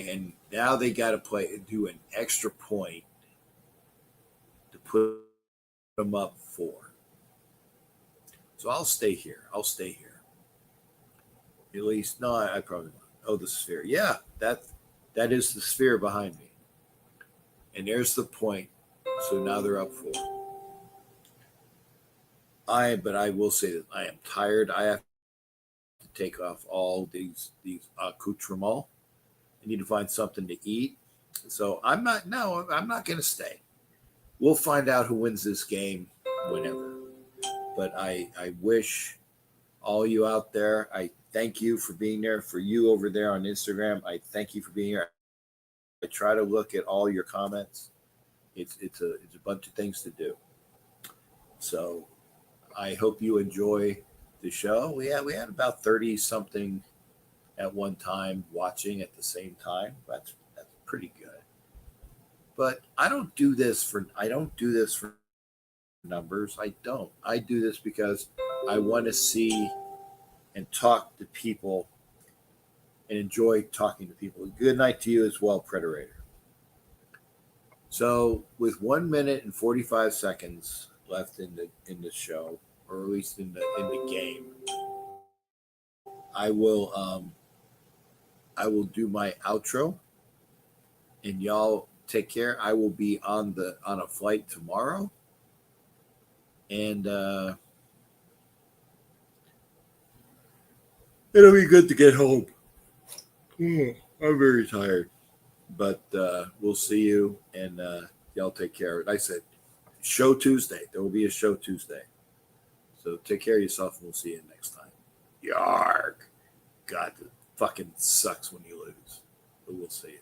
And now they got to do an extra point to put them up 4. So I'll stay here. At least, no, I probably won't. Oh, the sphere. Yeah, that is the sphere behind me. And there's the point. So now they're up 4. But I will say that I am tired. I have to take off all these accoutrements. I need to find something to eat. So I'm not going to stay. We'll find out who wins this game whenever. But I wish all you out there, I thank you for being there. For you over there on Instagram, I thank you for being here. I try to look at all your comments. It's a bunch of things to do. So I hope you enjoy the show. We had about 30 something at one time watching at the same time. That's pretty good. But I don't do this for numbers. I don't. I do this because I want to see and talk to people and enjoy talking to people. Good night to you as well, Predator. So with 1 minute and 45 seconds left in the show, or at least in the game, I will do my outro, and y'all take care. I will be on a flight tomorrow, and it'll be good to get home. I'm very tired, but we'll see you, and y'all take care. Like I said, show Tuesday. There will be a show Tuesday. So take care of yourself, and we'll see you next time. Yarg. God, it fucking sucks when you lose. But we'll see you.